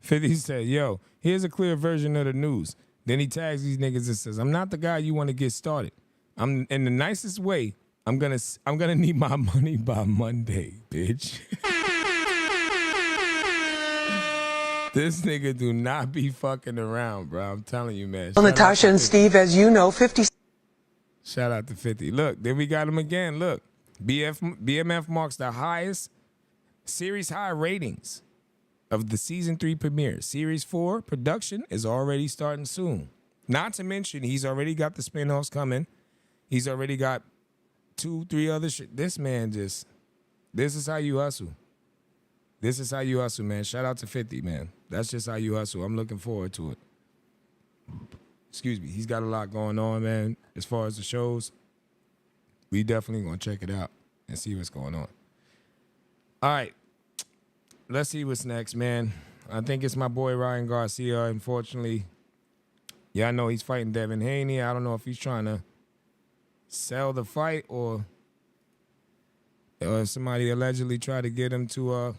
50 said, yo, here's a clear version of the news. Then he tags these niggas and says, I'm not the guy you want to get started. I'm in the nicest way. I'm gonna need my money by Monday, bitch. This nigga do not be fucking around, bro. I'm telling you, man. Well, Natasha and Steve, as you know, 50. Shout out to 50. Look, then we got him again. Look, BMF marks the highest series high ratings of the season 3 premiere. Series 4 production is already starting soon. Not to mention, he's already got the spinoffs coming. He's already got 2-3 other shit. This man this is how you hustle. This is how you hustle, man. Shout out to 50, man. That's just how you hustle. I'm looking forward to it. Excuse me. He's got a lot going on, man. As far as the shows, we definitely gonna check it out and see what's going on. All right. Let's see what's next, man. I think it's my boy Ryan Garcia. Unfortunately, yeah, I know he's fighting Devin Haney. I don't know if he's trying to sell the fight or somebody allegedly tried to get him to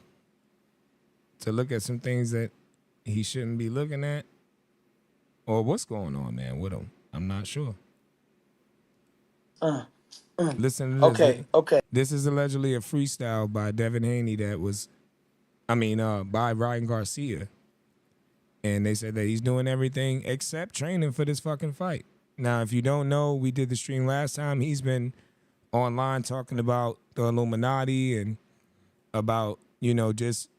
look at some things that he shouldn't be looking at, or what's going on, man, with him. I'm not sure. Listen to this. Okay. This is allegedly a freestyle by Devin Haney that was, by Ryan Garcia. And they said that he's doing everything except training for this fucking fight. Now, if you don't know, we did the stream last time. He's been online talking about the Illuminati and about, just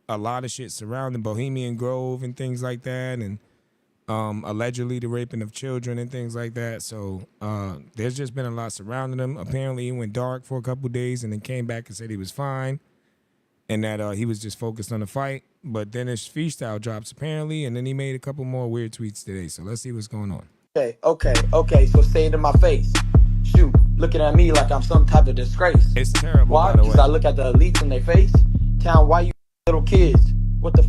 a lot of shit surrounding Bohemian Grove and things like that, and allegedly the raping of children and things like that. So there's just been a lot surrounding him. Apparently he went dark for a couple days and then came back and said he was fine and that he was just focused on the fight. But then his freestyle drops apparently, and then he made a couple more weird tweets today. So let's see what's going on. Okay. So say it in my face. Shoot, looking at me like I'm some type of disgrace. It's terrible. Why? By the Because way. I look at the elites in their face. Town, why you little kids? What the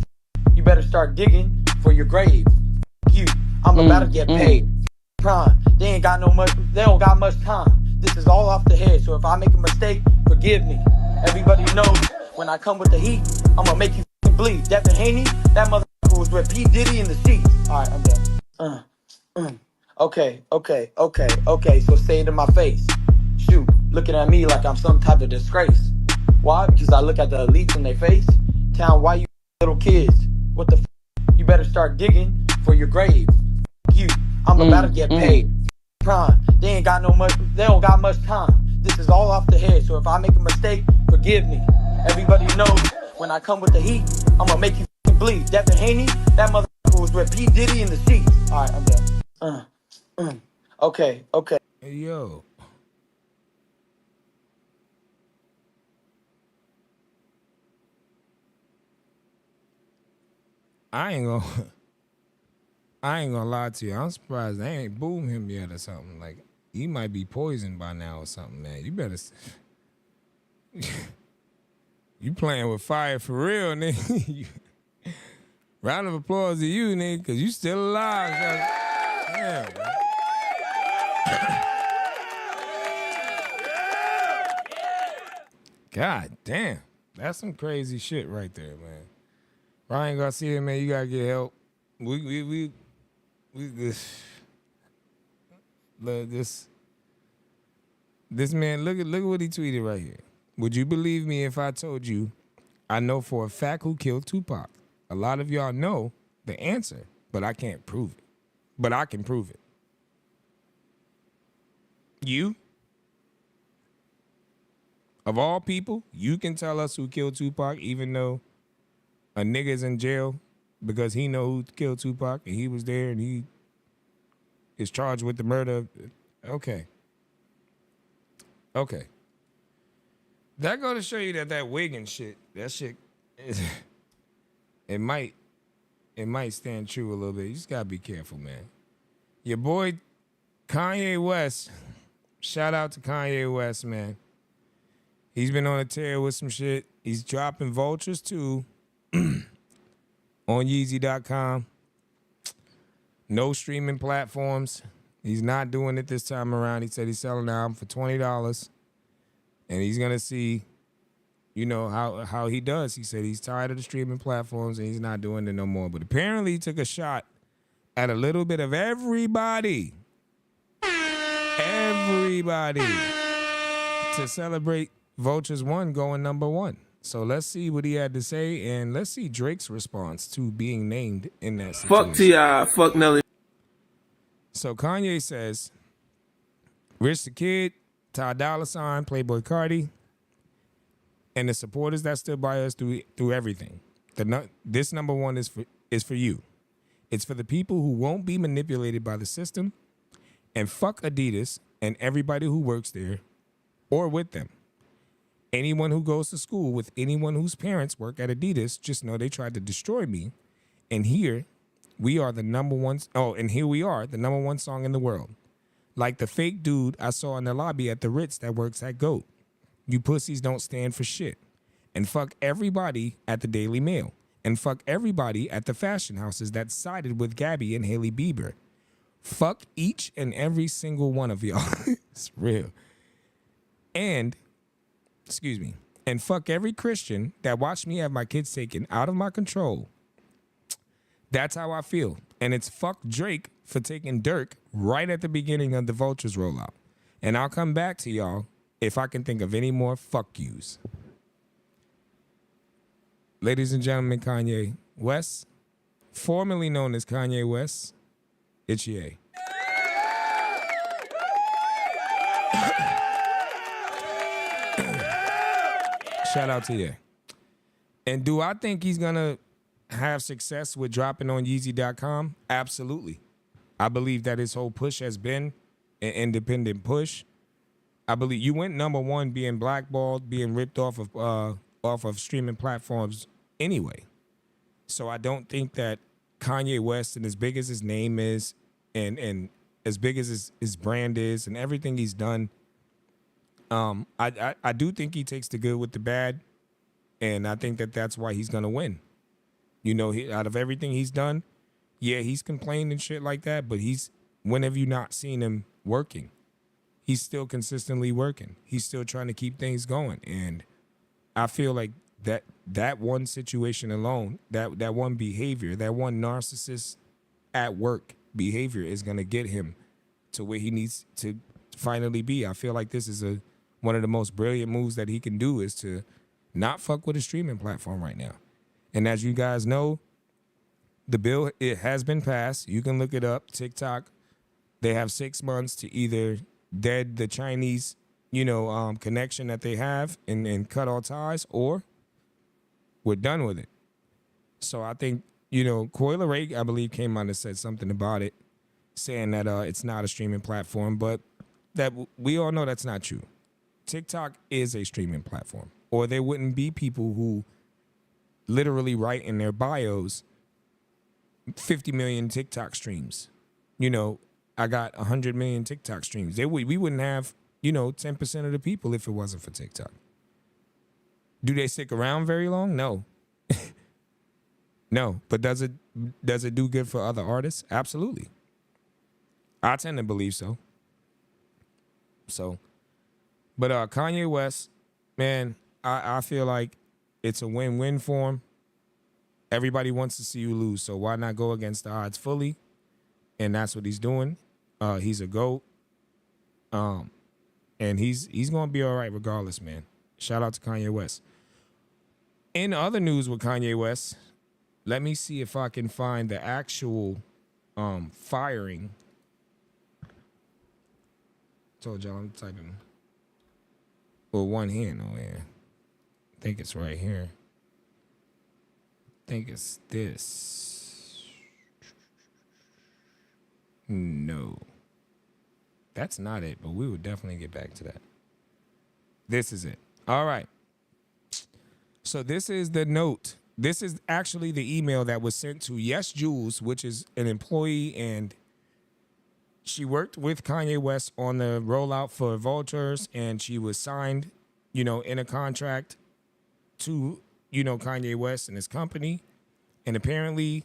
You better start digging for your grave. You, I'm about to get paid. Prime. They don't got much time. This is all off the head. So if I make a mistake, forgive me. Everybody knows when I come with the heat, I'm gonna make you bleed. Devin Haney, that motherfucker was with P. Diddy in the sheets. All right, I'm done. Okay. So say it in my face. Shoot, looking at me like I'm some type of disgrace. Why? Because I look at the elites in their face. Town, why you little kids? What the You better start digging for your grave. You, I'm about to get paid. Prime. They don't got much time. This is all off the head. So if I make a mistake, forgive me. Everybody knows when I come with the heat, I'm gonna make you bleed. Devin Haney, that motherfucker was with P. Diddy in the sheets. All right, I'm done. Okay. Hey, yo. I ain't gonna lie to you. I'm surprised they ain't boom him yet or something. Like, he might be poisoned by now or something, man. You better... You playing with fire for real, nigga. Round of applause to you, nigga, because you still alive. Yeah, bro. God damn. That's some crazy shit right there, man. Ryan Garcia, man, you gotta get help. We this man, look at what he tweeted right here. Would you believe me if I told you I know for a fact who killed Tupac? A lot of y'all know the answer, but I can't prove it. But I can prove it. You? Of all people, you can tell us who killed Tupac, even though a nigga's in jail because he know who killed Tupac and he was there and he is charged with the murder. Okay. That go to show you that wig and shit, that shit, it might stand true a little bit. You just gotta be careful, man. Your boy Kanye West, shout out to Kanye West, man. He's been on a tear with some shit. He's dropping Vultures too on Yeezy.com. No streaming platforms. He's not doing it this time around. He said he's selling the album for $20. And he's going to see, how he does. He said he's tired of the streaming platforms and he's not doing it no more. But apparently he took a shot at a little bit of everybody. Everybody. To celebrate Vultures 1 going number 1. So let's see what he had to say, and let's see Drake's response to being named in that situation. Fuck T.I., fuck Nelly. So Kanye says, Rich the Kid, Ty Dolla $ign, Playboy Cardi, and the supporters that stood by us through everything. This number 1 is for you. It's for the people who won't be manipulated by the system, and fuck Adidas and everybody who works there or with them. Anyone who goes to school with anyone whose parents work at Adidas, just know they tried to destroy me. And here we are the number 1. Oh, and here we are, the number 1 song in the world. Like the fake dude I saw in the lobby at the Ritz that works at GOAT. You pussies don't stand for shit. And fuck everybody at the Daily Mail. And fuck everybody at the fashion houses that sided with Gabby and Hailey Bieber. Fuck each and every single one of y'all. It's real. And fuck every Christian that watched me have my kids taken out of my control. That's how I feel. And it's fuck Drake for taking Dirk right at the beginning of the Vultures rollout. And I'll come back to y'all if I can think of any more fuck yous. Ladies and gentlemen, Kanye West, formerly known as Kanye West, it's Ye. Shout out to you. And do I think he's going to have success with dropping on Yeezy.com? Absolutely. I believe that his whole push has been an independent push. I believe you went number 1 being blackballed, being ripped off of streaming platforms anyway. So I don't think that Kanye West, and as big as his name is and as big as his brand is and everything he's done, I do think he takes the good with the bad, and I think that that's why he's gonna win. Out of everything he's done, yeah, he's complained and shit like that, but when have you not seen him working? He's still consistently working. He's still trying to keep things going, and I feel like that one situation alone, that one behavior, that one narcissist at work behavior is gonna get him to where he needs to finally be. I feel like this is one of the most brilliant moves that he can do is to not fuck with a streaming platform right now. And as you guys know, the bill, it has been passed. You can look it up. TikTok, they have 6 months to either dead the Chinese, connection that they have and cut all ties, or we're done with it. So I think, Coi Leray, I believe, came on and said something about it, saying that it's not a streaming platform, but that we all know that's not true. TikTok is a streaming platform, or there wouldn't be people who literally write in their bios 50 million TikTok streams. I got 100 million TikTok streams. We wouldn't have, 10% of the people if it wasn't for TikTok. Do they stick around very long? No. No, but does it do good for other artists? Absolutely. I tend to believe so. But Kanye West, man, I feel like it's a win-win for him. Everybody wants to see you lose, so why not go against the odds fully? And that's what he's doing. He's a GOAT. And he's going to be all right regardless, man. Shout out to Kanye West. In other news with Kanye West, let me see if I can find the actual firing. Told y'all I'm typing with one hand on here. I think it's right here. I think it's this. No. That's not it, but we would definitely get back to that. This is it. All right. So this is the note. This is actually the email that was sent to Yes Jules, which is an employee, and she worked with Kanye West on the rollout for Vultures, and she was signed, in a contract to, Kanye West and his company. And apparently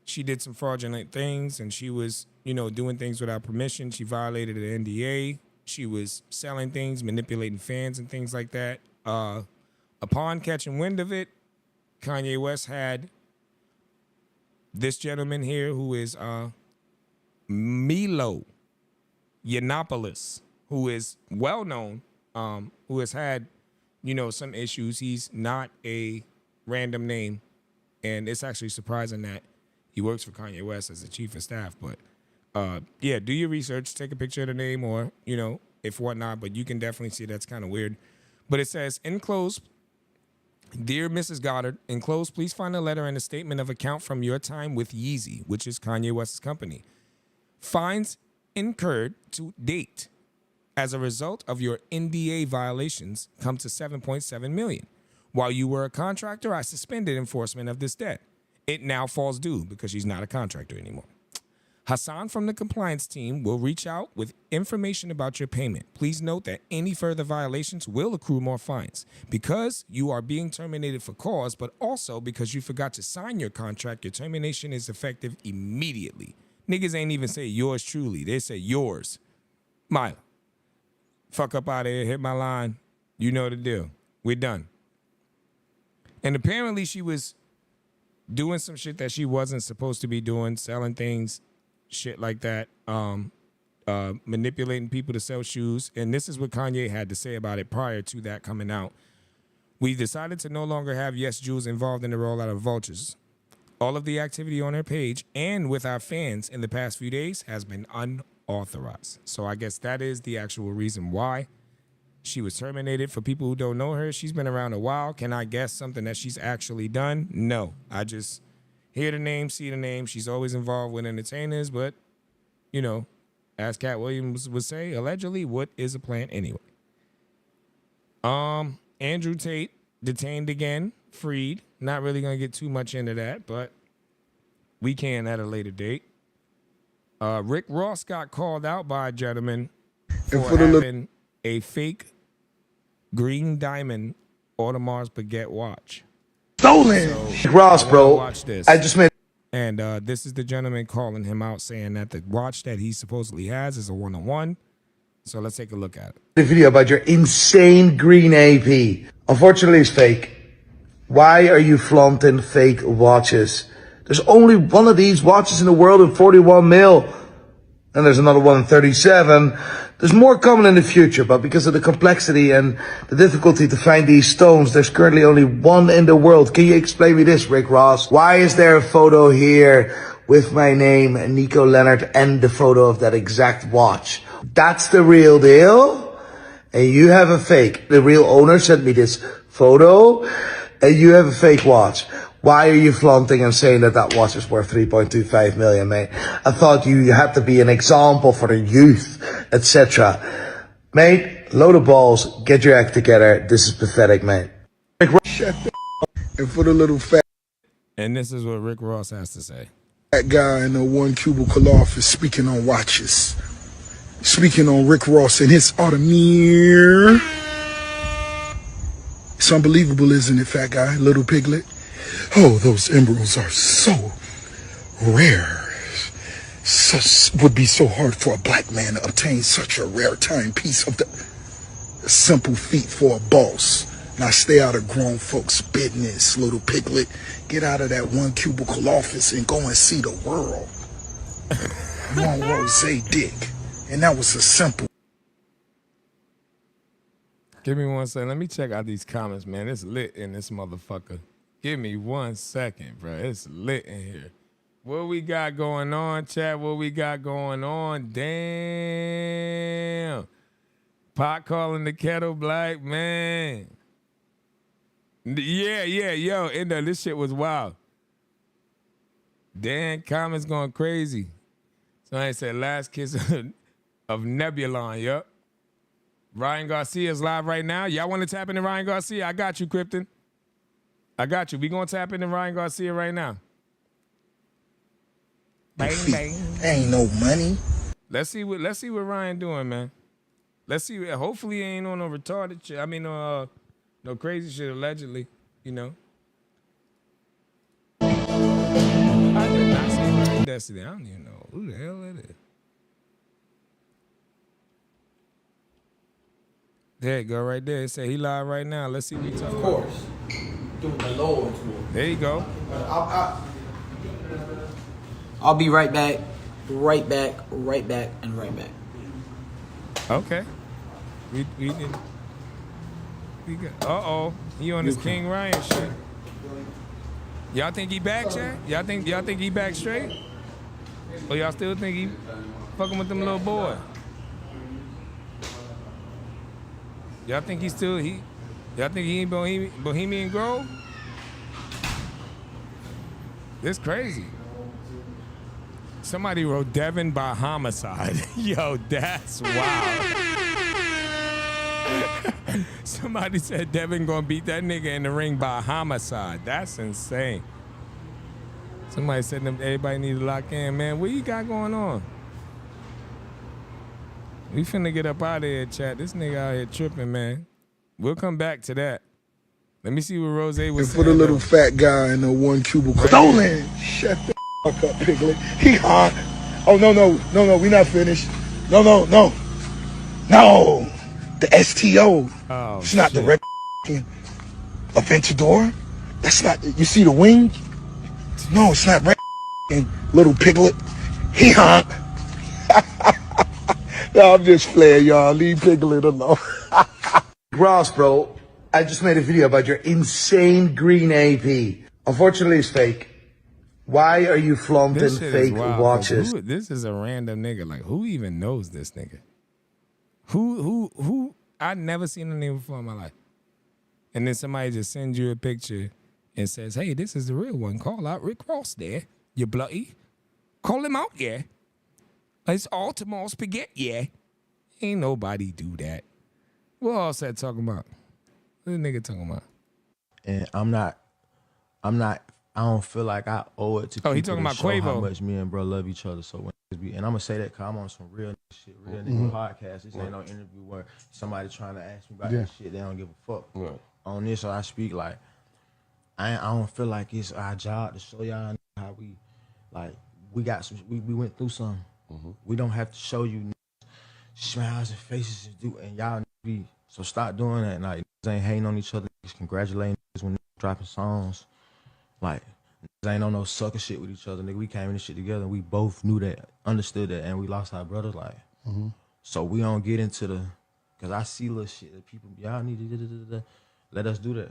she did some fraudulent things, and she was, doing things without permission. She violated an NDA. She was selling things, manipulating fans and things like that. Upon catching wind of it, Kanye West had this gentleman here who is Milo Yiannopoulos, who is well known, who has had, some issues. He's not a random name, and it's actually surprising that he works for Kanye West as the chief of staff. But yeah, do your research, take a picture of the name, or if whatnot. But you can definitely see that's kind of weird. But it says, enclosed, dear Mrs. Goddard, enclosed, please find a letter and a statement of account from your time with Yeezy, which is Kanye West's company. Fines incurred to date as a result of your NDA violations come to $7.7 million. While you were a contractor, I suspended enforcement of this debt. It now falls due because she's not a contractor anymore. Hassan from the compliance team will reach out with information about your payment. Please note that any further violations will accrue more fines because you are being terminated for cause, but also because you forgot to sign your contract. Your termination is effective immediately. Niggas ain't even say yours truly. They say yours. Maya, fuck up out of here, hit my line. You know the deal. We're done. And apparently she was doing some shit that she wasn't supposed to be doing, selling things, shit like that, manipulating people to sell shoes. And this is what Kanye had to say about it prior to that coming out. We decided to no longer have Yes Jews involved in the rollout of vultures. All of the activity on her page and with our fans in the past few days has been unauthorized. So I guess that is the actual reason why she was terminated. For people who don't know her, she's been around a while. Can I guess something that she's actually done? No. I just hear the name, see the name. She's always involved with entertainers, but, as Cat Williams would say, allegedly, what is a plan anyway? Andrew Tate, detained again, freed. Not really going to get too much into that, but we can at a later date. Rick Ross got called out by a gentleman for having a fake green diamond Audemars Baguette watch. Stolen. So, Ross, bro. Watch this. I just made. And this is the gentleman calling him out, saying that the watch that he supposedly has is a one-on-one. So let's take a look at it. The video about your insane green AP. Unfortunately, it's fake. Why are you flaunting fake watches? There's only one of these watches in the world in 41 mil. And there's another one in 37. There's more coming in the future, but because of the complexity and the difficulty to find these stones, there's currently only one in the world. Can you explain me this, Rick Ross? Why is there a photo here with my name, Nico Leonard, and the photo of that exact watch? That's the real deal? And you have a fake. The real owner sent me this photo, and you have a fake watch. Why are you flaunting and saying that that watch is worth 3.25 million, mate? I thought you had to be an example for the youth, etc. Mate, load of balls, get your act together. This is pathetic, mate. Shut the and for the little fat. And this is what Rick Ross has to say. That guy in the one cubicle office speaking on watches. Speaking on Rick Ross and his Audemars. It's unbelievable, isn't it, fat guy, little piglet? Oh, those emeralds are so rare. Would be so hard for a black man to obtain such a rare timepiece of the simple feat for a boss. Now stay out of grown folks' business, little piglet. Get out of that one cubicle office and go and see the world. You want rose dick. And that was a simple. Give me 1 second. Let me check out these comments, man. It's lit in this motherfucker. Give me 1 second, bro. It's lit in here. What we got going on, chat? What we got going on? Damn. Pot calling the kettle black, man. Yeah, yo. And this shit was wild. Damn, comments going crazy. Somebody said last kiss of Nebulon, yup. Ryan Garcia is live right now. Y'all want to tap into Ryan Garcia? I got you, Krypton. I got you. We gonna tap into Ryan Garcia right now. Bang, bang. Ain't no money. Let's see what Ryan doing, man. Let's see. Hopefully he ain't on no retarded shit. I mean, no crazy shit, allegedly, I did not see Destiny. I don't even know who the hell that is. There you go, right there. It say he live right now. Let's see what he talking about. Of course. Doing the Lord's work. There you go. I'll be right back, right back, right back, and right back. Okay. We did. We got. Uh-oh. He on this King Ryan shit. Y'all think he back, Chad? Y'all think he back straight? Or y'all still think he fucking with them little boy? Y'all think he still y'all think he ain't Bohemian Grove? This crazy. Somebody wrote Devin by homicide. Yo, that's wild. Somebody said Devin gonna beat that nigga in the ring by homicide. That's insane. Somebody said everybody need to lock in. Man, what you got going on? We finna get up out of here, chat. This nigga out here tripping, man. We'll come back to that. Let me see what Rose was saying. And for the little fat guy in the one cubicle. Stolen! Shut the fuck up, Piglet. He hot. Oh, no, we not finished. No. No! The STO. Oh, it's not the red Aventador. That's not, you see the wing? No, it's not red little Piglet. He hot. No, I'm just playing, y'all. Leave Piglet alone. Ross, bro, I just made a video about your insane green AP. Unfortunately, it's fake. Why are you flaunting fake watches? This is a random nigga. Like, who even knows this nigga? Who? I've never seen a nigga before in my life. And then somebody just sends you a picture and says, hey, this is the real one. Call out Rick Ross there. You bloody. Call him out, yeah. It's Baltimore spaghetti, yeah. Ain't nobody do that. What all said talking about? What the nigga talking about? And I don't feel like I owe it to people he talking to about show how Quavo. much me and bro love each other. So when and I'm gonna say that because I'm on some real shit, real nigga podcast. This ain't no interview where somebody trying to ask me about this shit. They don't give a fuck. On this, so I speak like I don't feel like it's our job to show y'all how we got some. We went through something. We don't have to show you smiles and faces and y'all be. So stop doing that. Like ain't hating on each other. Just congratulating when dropping songs. Like ain't on no sucker shit with each other. Nigga, we came in this shit together. And we both knew that, understood that, and we lost our brothers. Like, so we don't get into the. Cause I see little shit that people y'all need to let us do that.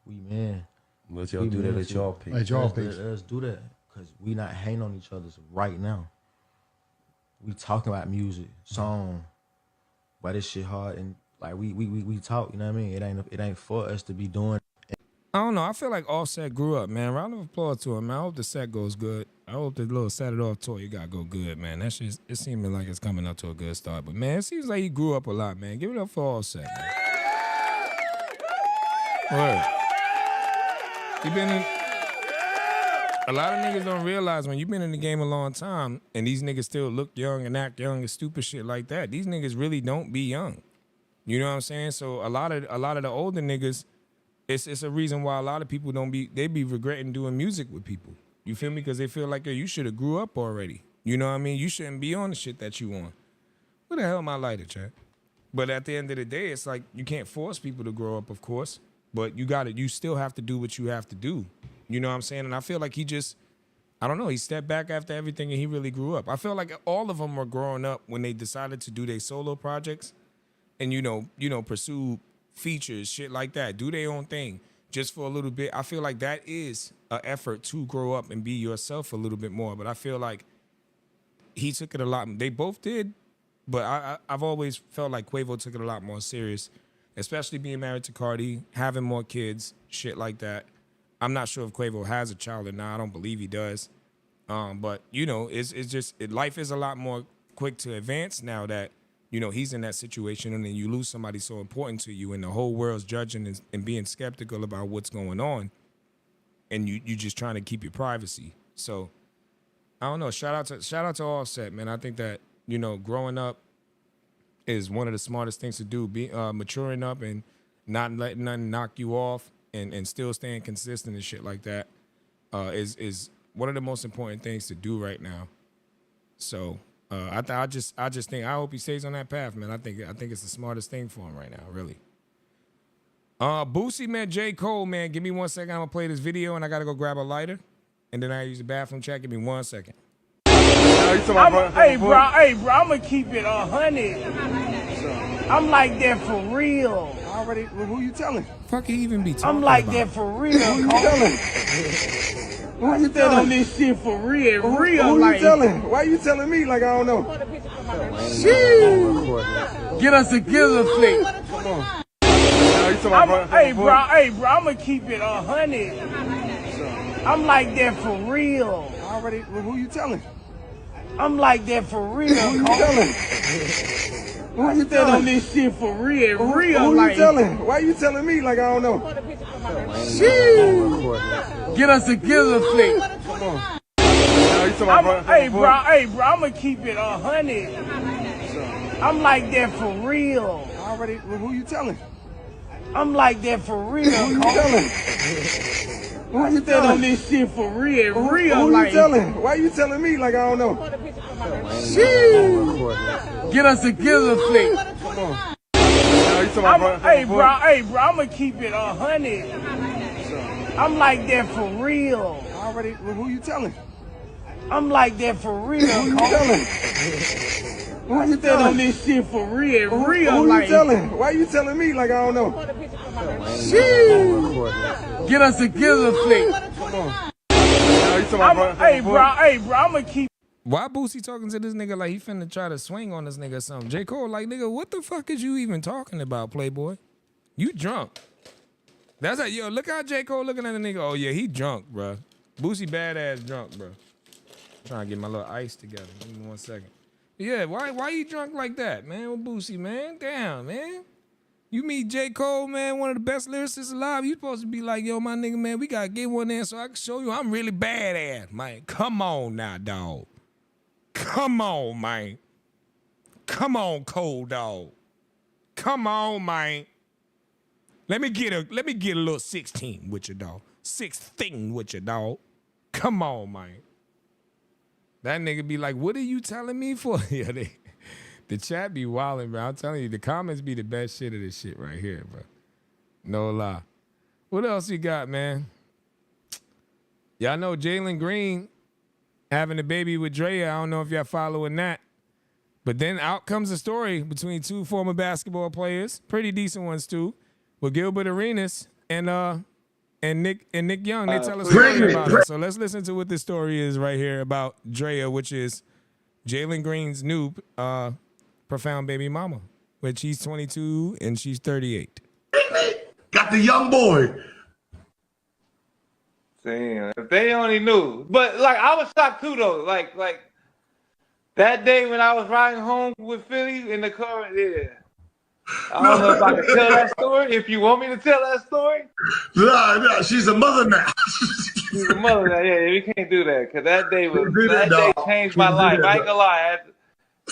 We man. Let y'all do that at y'all pace. At y'all pace. Let us do that. Cause we not hating on each other right now. We talking about music, song, but this shit hard and like we talk, you know what I mean? It ain't for us to be doing. I don't know. I feel like Offset grew up, man. Round of applause to him, man. I hope the set goes good. I hope the little Set It Off tour you got go good, man. That shit, it seems like it's coming up to a good start. But, man, it seems like he grew up a lot, man. Give it up for Offset, man. Word. You been in... A lot of niggas don't realize when you've been in the game a long time and these niggas still look young and act young and stupid shit like that, these niggas really don't be young. You know what I'm saying? So a lot of the older niggas, it's a reason why a lot of people they be regretting doing music with people. You feel me? Because they feel like, yo, you should have grew up already. You know what I mean? You shouldn't be on the shit that you on. Where the hell am I lighter, chat? But at the end of the day, it's like you can't force people to grow up, of course. But you still have to do what you have to do. You know what I'm saying? And I feel like he stepped back after everything and he really grew up. I feel like all of them were growing up when they decided to do their solo projects and, pursue features, shit like that, do their own thing just for a little bit. I feel like that is an effort to grow up and be yourself a little bit more. But I feel like he took it a lot. They both did, but I've always felt like Quavo took it a lot more serious, especially being married to Cardi, having more kids, shit like that. I'm not sure if Quavo has a child or not. I don't believe he does. But, it's just life is a lot more quick to advance now that, he's in that situation and then you lose somebody so important to you and the whole world's judging and being skeptical about what's going on. And you just trying to keep your privacy. So, I don't know. Shout out to Offset, man. I think that, growing up is one of the smartest things to do. Maturing up and not letting nothing knock you off. And still staying consistent and shit like that is one of the most important things to do right now. So I just think I hope he stays on that path, man. I think it's the smartest thing for him right now, really. Boosie met J. Cole, man. Give me 1 second. I'm gonna play this video and I gotta go grab a lighter. And then I use the bathroom chat. Give me 1 second. Hey, bro, I'm gonna keep it 100. I'm like that for real. Already, who you telling? Fuck he even be talking I'm like about? that for real. Who you telling? Why you telling on this shit for real? Who like, you telling? Why you telling me like I don't know? Sheesh. Get us a gizzard flick. Come on. Hey, bro, I'm gonna keep it 100. I'm like that for real. Already, who you telling? I'm like that for real. Who you telling? Why you telling on this shit for real? Who like, you telling? Why you telling me like I don't know? Sheesh. Get us a gizzard flick. Come on. Hey, bro, I'm gonna keep it 100. I'm like that for real. Already, who you telling? I'm like that for real. Who you telling? Why you telling on this shit for real? Who like, you telling? Why you telling me like I don't know? Sheesh. Get us a gizzard flick. Come on. Hey, bro, I'm gonna keep it 100. I'm like that for real. Already, who you telling? I'm like that for real. Who you telling? Why you telling on this shit for real? Who like, you telling? Why you telling me like I don't know? Sheesh. Get us a gizzard flick. Come on. Hey, bro, I'm gonna keep. Why Boosie talking to this nigga like he finna try to swing on this nigga or something? J. Cole like, nigga, what the fuck is you even talking about, Playboy? You drunk. That's like, yo, look how J. Cole looking at the nigga. Oh, yeah, he drunk, bro. Boosie badass drunk, bro. I'm trying to get my little ice together. Give me 1 second. Yeah, why you drunk like that, man, with Boosie, man? Damn, man. You meet J. Cole, man, one of the best lyricists alive. You supposed to be like, yo, my nigga, man, we got to get one in so I can show you I'm really badass, man. Come on now, dog. Come on, man. Come on, Cole, dog. Come on, man. Let me get a little 16 with you, dog. 16 with you, dog. Come on, man. That nigga be like, what are you telling me for? Yeah, the chat be wildin', bro. I'm telling you, the comments be the best shit of this shit right here, bro. No lie. What else you got, man? Y'all know Jalen Green having a baby with Drea. I don't know if y'all following that. But then out comes a story between two former basketball players, pretty decent ones too, with Gilbert Arenas and Nick Young. They tell us a story about it. So let's listen to what this story is right here about Drea, which is Jalen Green's new profound baby mama, which he's 22 and she's 38. Got the young boy. Damn, if they only knew. But like, I was shocked too, though. Like that day when I was riding home with Philly in the car. Yeah, I don't know if I can tell that story. If you want me to tell that story, No, she's a mother now. she's a mother now. Yeah, we can't do that because that day changed my life. I ain't gonna lie.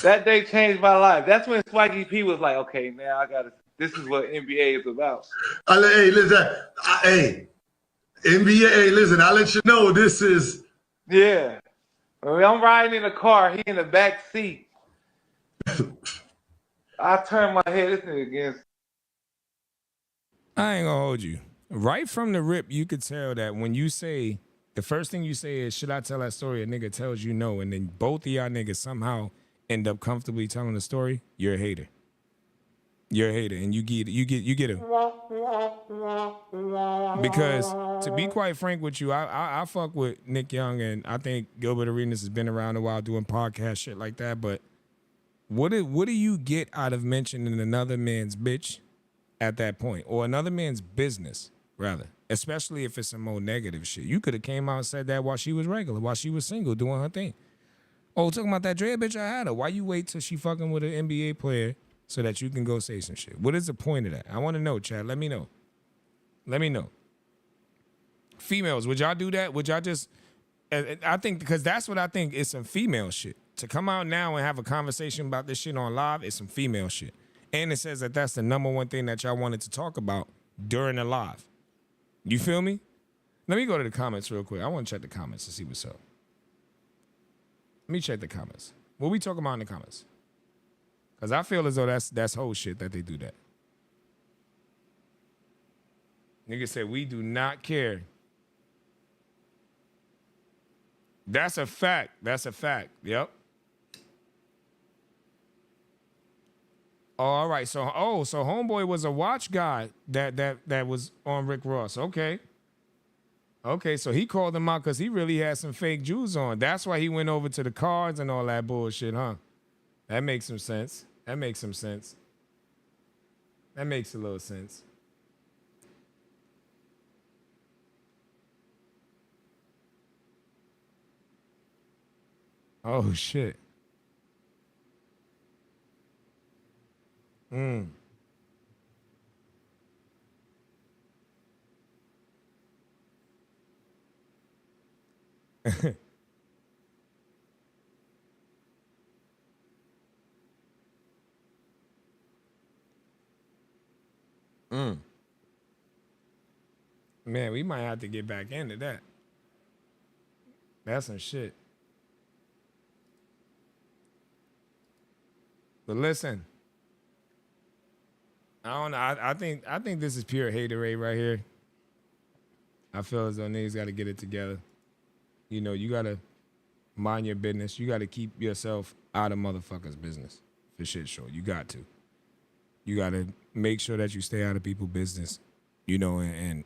That day changed my life. That's when Swaggy P was like, okay, now I gotta. This is what NBA is about. Hey, listen. Hey. NBA, hey, listen, I'll let you know this is. Yeah. When I'm riding in the car, he in the back seat. I turn my head, this nigga against. I ain't gonna hold you. Right from the rip, you could tell that when you say, the first thing you say is, should I tell that story? A nigga tells you no, and then both of y'all niggas somehow end up comfortably telling the story, you're a hater. You're a hater, and you get him. Because to be quite frank with you, I fuck with Nick Young, and I think Gilbert Arenas has been around a while doing podcast shit like that. But what do you get out of mentioning another man's bitch at that point, or another man's business rather? Especially if it's some more negative shit. You could have came out and said that while she was regular, while she was single, doing her thing. Oh, talking about that Drea bitch, I had her. Why you wait till she fucking with an NBA player so that you can go say some shit? What is the point of that? I want to know, Chad. Let me know. Let me know. Females, would y'all do that? Would y'all just, I think, because that's what I think is some female shit. To come out now and have a conversation about this shit on live is some female shit. And it says that that's the number one thing that y'all wanted to talk about during the live. You feel me? Let me go to the comments real quick. I want to check the comments to see what's up. Let me check the comments. What we talking about in the comments? Because I feel as though that's whole shit that they do that. Nigga said, we do not care. That's a fact. That's a fact. Yep. Oh, all right. So Homeboy was a watch guy that was on Rick Ross. Okay. Okay, so he called him out because he really had some fake Jews on. That's why he went over to the cards and all that bullshit, huh? That makes some sense. That makes some sense. That makes a little sense. Oh, shit. Man, we might have to get back into that. That's some shit. But listen, I don't know. I think this is pure haterade right here. I feel as though niggas got to get it together. You know, you got to mind your business. You got to keep yourself out of motherfuckers' business. For shit show. You got to. You got to make sure that you stay out of people's business. You know, and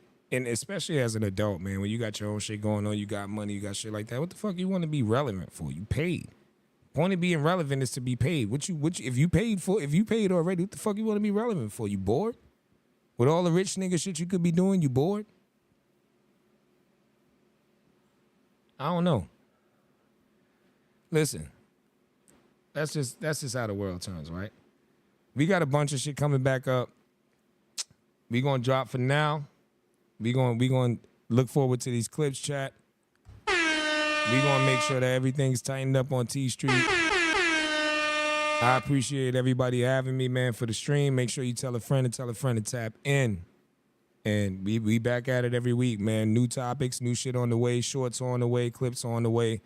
especially as an adult, man, when you got your own shit going on, you got money, you got shit like that. What the fuck you want to be relevant for? You paid. Point of being relevant is to be paid. If you paid already, what the fuck you want to be relevant for? You bored? With all the rich nigga shit you could be doing, you bored? I don't know. Listen, that's just how the world turns, right? We got a bunch of shit coming back up. We gonna drop for now. We gonna look forward to these clips, chat. We gonna make sure that everything's tightened up on T Street. I appreciate everybody having me, man, for the stream. Make sure you tell a friend to tap in. And we back at it every week, man. New topics, new shit on the way, shorts on the way, clips on the way.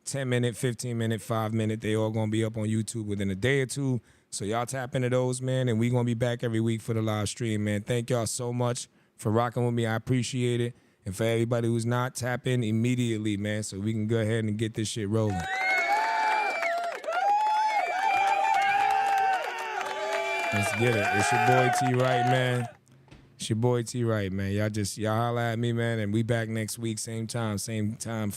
10-minute, 15-minute, 5-minute. They all gonna be up on YouTube within a day or two. So y'all tap into those, man, and we gonna be back every week for the live stream, man. Thank y'all so much for rocking with me. I appreciate it. And for everybody who's not, tap in immediately, man, so we can go ahead and get this shit rolling. Let's get it. It's your boy T Wright, man. It's your boy T Wright, man. Y'all holla at me, man, and we back next week, same time frame. Let's